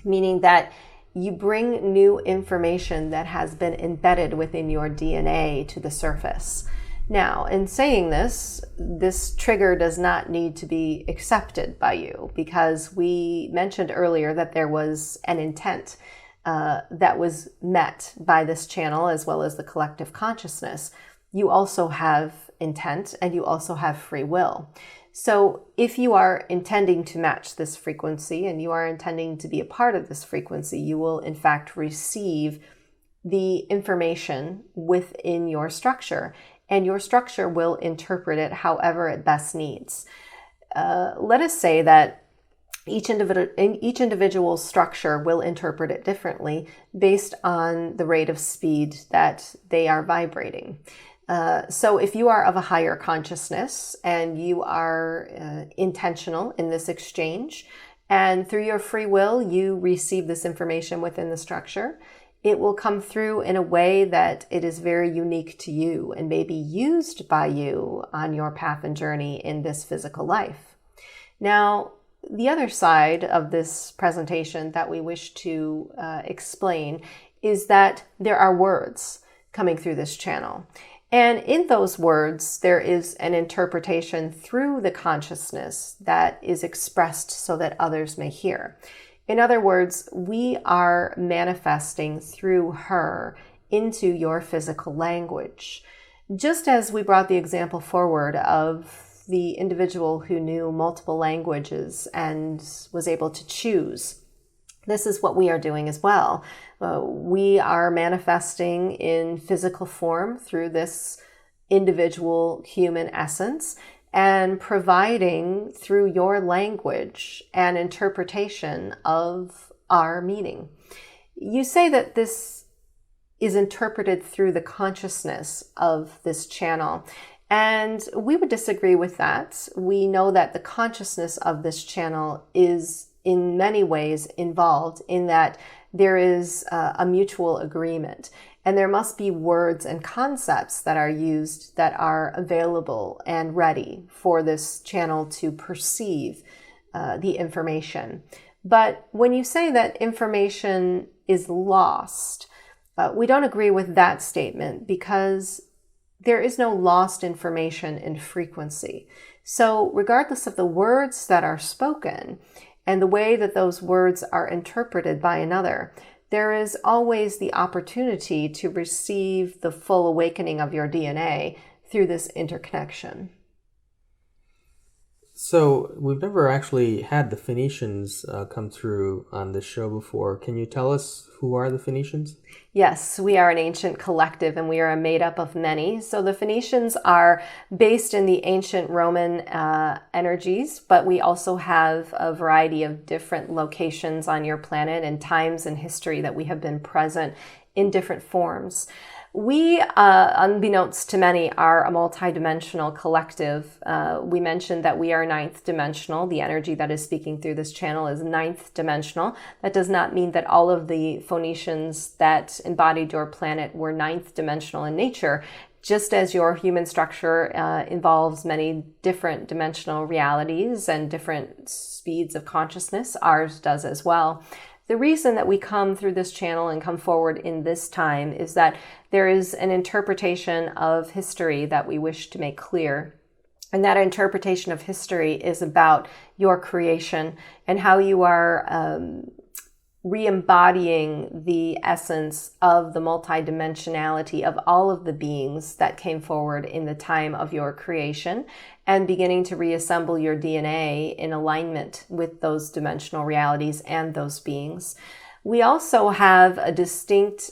meaning that you bring new information that has been embedded within your DNA to the surface. Now, in saying this, this trigger does not need to be accepted by you, because we mentioned earlier that there was an intent that was met by this channel as well as the collective consciousness. You also have intent and you also have free will. So if you are intending to match this frequency and you are intending to be a part of this frequency, you will in fact receive the information within your structure, and your structure will interpret it however it best needs. Let us say that each individual structure will interpret it differently based on the rate of speed that they are vibrating. So if you are of a higher consciousness and you are intentional in this exchange, and through your free will, you receive this information within the structure, it will come through in a way that it is very unique to you and may be used by you on your path and journey in this physical life. Now, the other side of this presentation that we wish to explain is that there are words coming through this channel. And in those words, there is an interpretation through the consciousness that is expressed so that others may hear. In other words, we are manifesting through her into your physical language. Just as we brought the example forward of the individual who knew multiple languages and was able to choose, this is what we are doing as well. We are manifesting in physical form through this individual human essence and providing through your language an interpretation of our meaning. You say that this is interpreted through the consciousness of this channel, and we would disagree with that. We know that the consciousness of this channel is in many ways involved in that there is a mutual agreement, and there must be words and concepts that are used that are available and ready for this channel to perceive the information. But when you say that information is lost, we don't agree with that statement, because there is no lost information in frequency. So regardless of the words that are spoken and the way that those words are interpreted by another, there is always the opportunity to receive the full awakening of your DNA through this interconnection. So we've never actually had the Phoenicians come through on this show before. Can you tell us who are the Phoenicians? Yes, we are an ancient collective and we are made up of many. So the Phoenicians are based in the ancient Roman energies, but we also have a variety of different locations on your planet and times in history that we have been present in different forms. We, unbeknownst to many, are a multidimensional collective. We mentioned that we are ninth dimensional. The energy that is speaking through this channel is ninth dimensional. That does not mean that all of the Phoenicians that embodied your planet were ninth dimensional in nature. Just as your human structure involves many different dimensional realities and different speeds of consciousness, ours does as well. The reason that we come through this channel and come forward in this time is that there is an interpretation of history that we wish to make clear. And that interpretation of history is about your creation and how you are re-embodying the essence of the multidimensionality of all of the beings that came forward in the time of your creation, and beginning to reassemble your DNA in alignment with those dimensional realities and those beings. We also have a distinct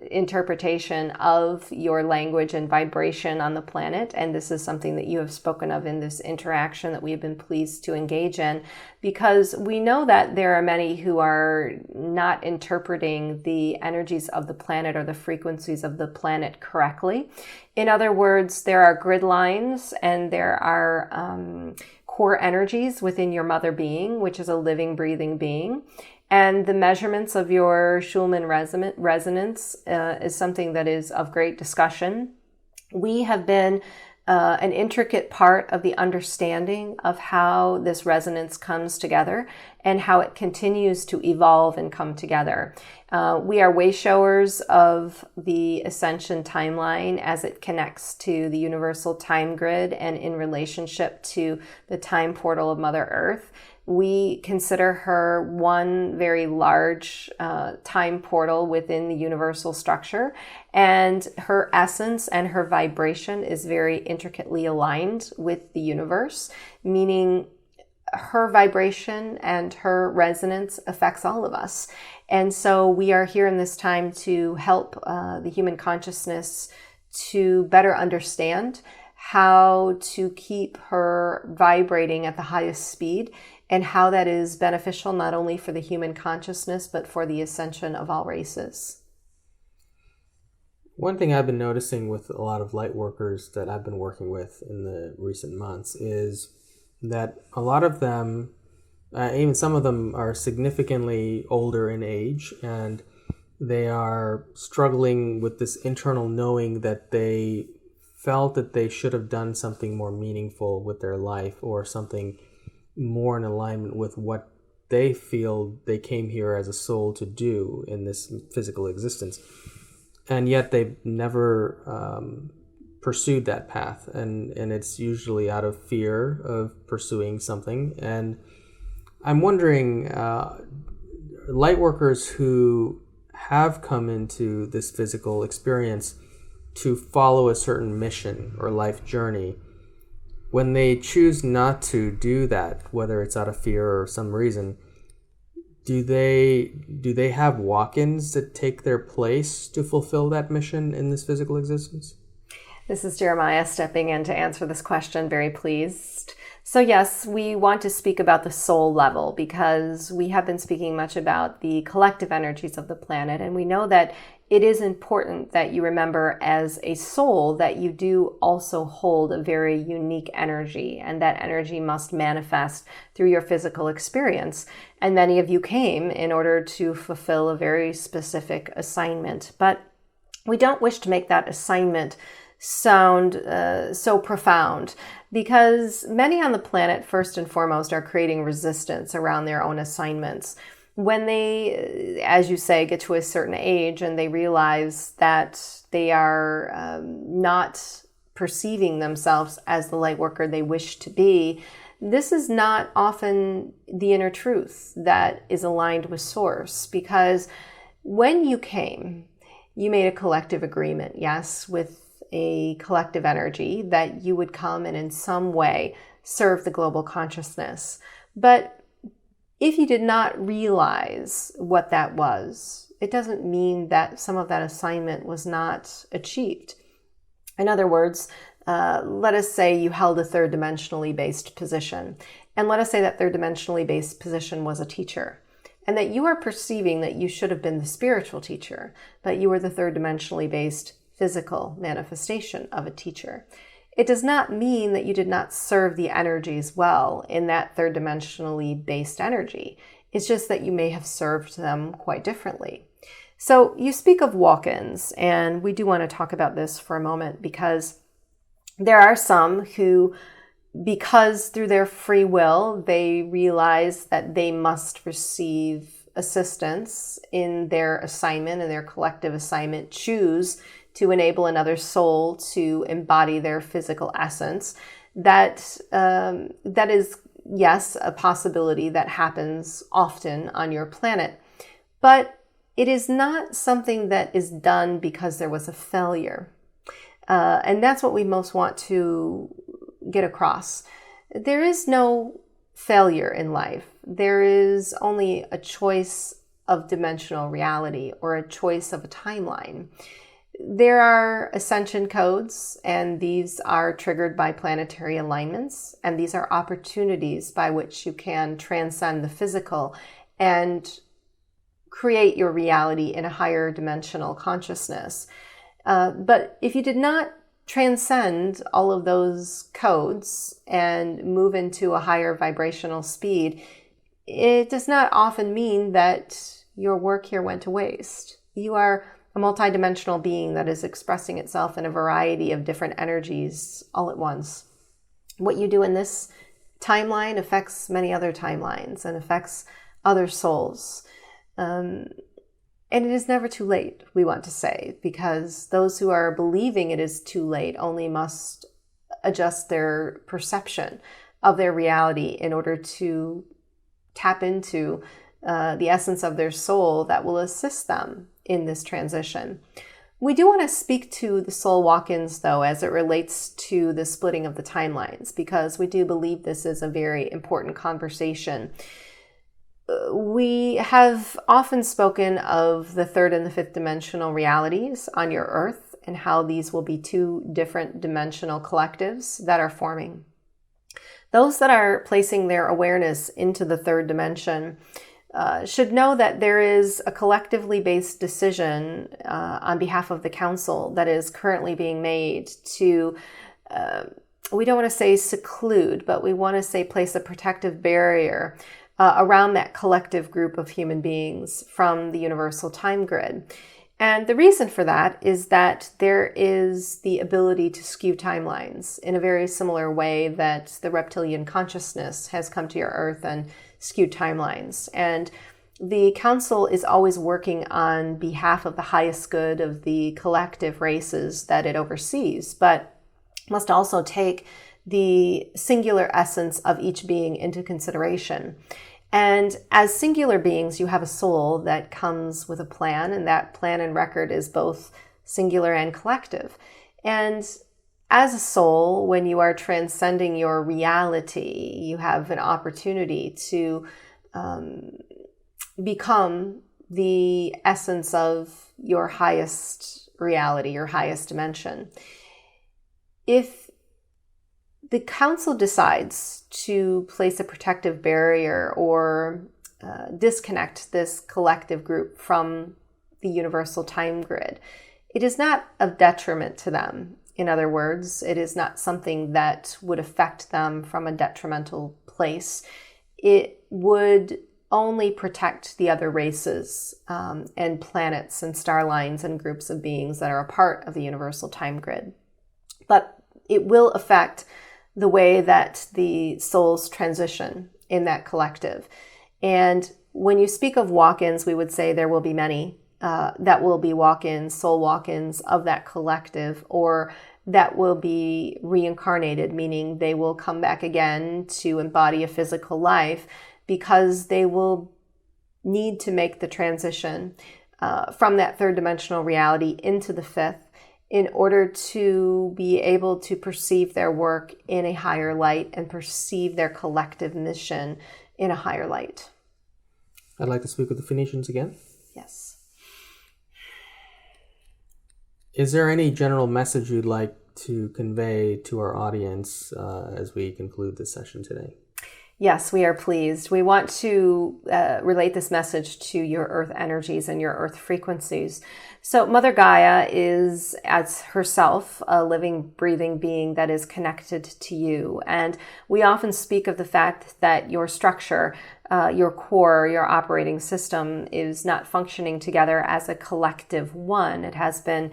interpretation of your language and vibration on the planet, and this is something that you have spoken of in this interaction that we have been pleased to engage in, because we know that there are many who are not interpreting the energies of the planet or the frequencies of the planet correctly. In other words, there are grid lines and there are core energies within your mother being, which is a living, breathing being. And the measurements of your Schulman resonance is something that is of great discussion. We have been an intricate part of the understanding of how this resonance comes together and how it continues to evolve and come together. We are way showers of the ascension timeline as it connects to the universal time grid and in relationship to the time portal of Mother Earth. We consider her one very large time portal within the universal structure, and her essence and her vibration is very intricately aligned with the universe, meaning her vibration and her resonance affects all of us. And so we are here in this time to help the human consciousness to better understand how to keep her vibrating at the highest speed, and how that is beneficial not only for the human consciousness, but for the ascension of all races. One thing I've been noticing with a lot of light workers that I've been working with in the recent months is that a lot of them, even some of them, are significantly older in age, and they are struggling with this internal knowing that they felt that they should have done something more meaningful with their life, or something more in alignment with what they feel they came here as a soul to do in this physical existence. And yet they've never pursued that path. And it's usually out of fear of pursuing something. And I'm wondering, light workers who have come into this physical experience to follow a certain mission or life journey, when they choose not to do that, whether it's out of fear or some reason, do they have walk-ins that take their place to fulfill that mission in this physical existence? This is Jeremiah stepping in to answer this question, very pleased. So yes, we want to speak about the soul level because we have been speaking much about the collective energies of the planet, and we know that it is important that you remember as a soul that you do also hold a very unique energy, and that energy must manifest through your physical experience. And many of you came in order to fulfill a very specific assignment, but we don't wish to make that assignment sound so profound, because many on the planet, first and foremost, are creating resistance around their own assignments. When they, as you say, get to a certain age and they realize that they are not perceiving themselves as the light worker they wish to be, this is not often the inner truth that is aligned with Source, because when you came, you made a collective agreement, yes, with a collective energy that you would come and in some way serve the global consciousness. But if you did not realize what that was, it doesn't mean that some of that assignment was not achieved. In other words, let us say you held a third dimensionally based position, and let us say that third dimensionally based position was a teacher, and that you are perceiving that you should have been the spiritual teacher, but you were the third dimensionally based physical manifestation of a teacher. It does not mean that you did not serve the energies well in that third dimensionally based energy. It's just that you may have served them quite differently. So you speak of walk-ins, and we do want to talk about this for a moment, because there are some who, because through their free will, they realize that they must receive assistance in their assignment, and their collective assignment, choose to enable another soul to embody their physical essence. That is, yes, a possibility that happens often on your planet. But it is not something that is done because there was a failure. And that's what we most want to get across. There is no failure in life. There is only a choice of dimensional reality, or a choice of a timeline. There are ascension codes, and these are triggered by planetary alignments, and these are opportunities by which you can transcend the physical and create your reality in a higher dimensional consciousness. But if you did not transcend all of those codes and move into a higher vibrational speed, it does not often mean that your work here went to waste. You are a multidimensional being that is expressing itself in a variety of different energies all at once. What you do in this timeline affects many other timelines and affects other souls. And it is never too late, we want to say, because those who are believing it is too late only must adjust their perception of their reality in order to tap into the essence of their soul that will assist them in this transition. We do want to speak to the soul walk-ins, though, as it relates to the splitting of the timelines, because we do believe this is a very important conversation. We have often spoken of the third and the fifth dimensional realities on your earth and how these will be two different dimensional collectives that are forming. Those that are placing their awareness into the third dimension should know that there is a collectively based decision on behalf of the council that is currently being made to, we don't want to say seclude, but we want to say place a protective barrier around that collective group of human beings from the universal time grid. And the reason for that is that there is the ability to skew timelines in a very similar way that the reptilian consciousness has come to your earth and skewed timelines. And the council is always working on behalf of the highest good of the collective races that it oversees, but must also take the singular essence of each being into consideration. And as singular beings, you have a soul that comes with a plan, and that plan and record is both singular and collective. And as a soul, when you are transcending your reality, you have an opportunity to become the essence of your highest reality, your highest dimension. If the council decides to place a protective barrier or disconnect this collective group from the universal time grid, it is not of detriment to them. In other words, it is not something that would affect them from a detrimental place. It would only protect the other races and planets and star lines and groups of beings that are a part of the universal time grid. But it will affect the way that the souls transition in that collective. And when you speak of walk-ins, we would say there will be many that will be walk-ins, soul walk-ins of that collective, or that will be reincarnated, meaning they will come back again to embody a physical life because they will need to make the transition from that third dimensional reality into the fifth in order to be able to perceive their work in a higher light and perceive their collective mission in a higher light. I'd like to speak with the Phoenicians again. Yes. Is there any general message you'd like to convey to our audience as we conclude this session today? Yes, we are pleased. We want to relate this message to your earth energies and your earth frequencies. So Mother Gaia is, as herself, a living, breathing being that is connected to you. And we often speak of the fact that your structure, your core, your operating system is not functioning together as a collective one. It has been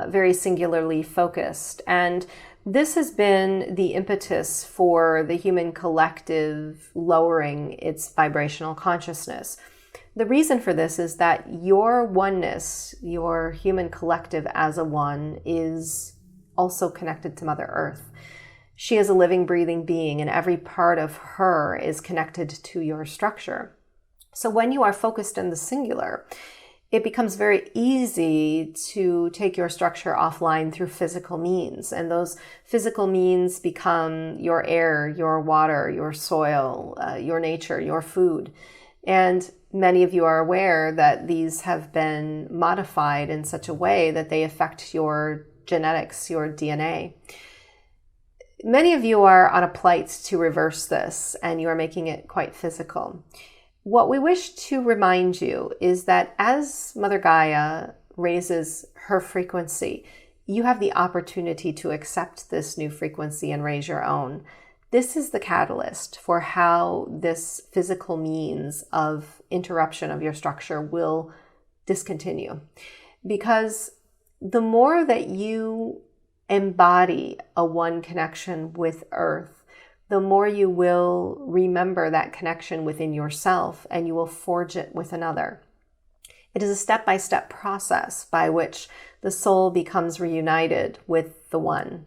very singularly focused. And this has been the impetus for the human collective lowering its vibrational consciousness. The reason for this is that your oneness, your human collective as a one, is also connected to Mother Earth. She is a living, breathing being, and every part of her is connected to your structure. So when you are focused in the singular, it becomes very easy to take your structure offline through physical means. And those physical means become your air, your water, your soil, your nature, your food. And many of you are aware that these have been modified in such a way that they affect your genetics, your DNA. Many of you are on a plight to reverse this, and you are making it quite physical. What we wish to remind you is that as Mother Gaia raises her frequency, you have the opportunity to accept this new frequency and raise your own. This is the catalyst for how this physical means of interruption of your structure will discontinue. Because the more that you embody a one connection with Earth, the more you will remember that connection within yourself and you will forge it with another. It is a step-by-step process by which the soul becomes reunited with the one.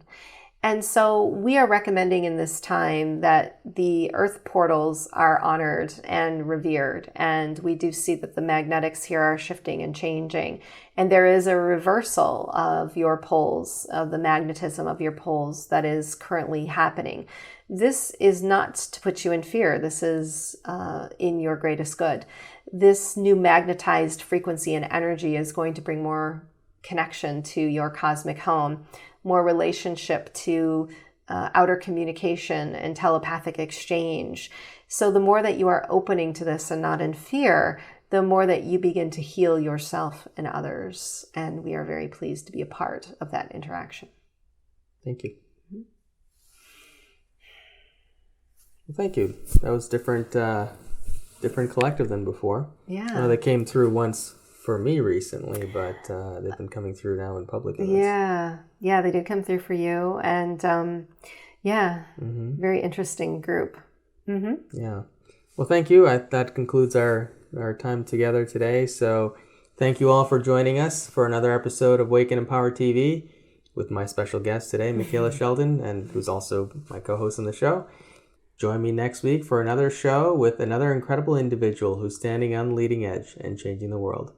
And so we are recommending in this time that the earth portals are honored and revered. And we do see that the magnetics here are shifting and changing. And there is a reversal of your poles, of the magnetism of your poles that is currently happening. This is not to put you in fear. This is in your greatest good. This new magnetized frequency and energy is going to bring more connection to your cosmic home, more relationship to outer communication and telepathic exchange. So the more that you are opening to this and not in fear, the more that you begin to heal yourself and others. And we are very pleased to be a part of that interaction. Thank you. Well, thank you. That was different collective than before. Yeah. They came through once for me recently, but they've been coming through now in public events. Yeah, they did come through for you, and very interesting group. Yeah. Well, thank you. That concludes our time together today. So thank you all for joining us for another episode of Wake and Empower TV with my special guest today, Micheila Sheldan, and who's also my co-host on the show. Join me next week for another show with another incredible individual who's standing on the leading edge and changing the world.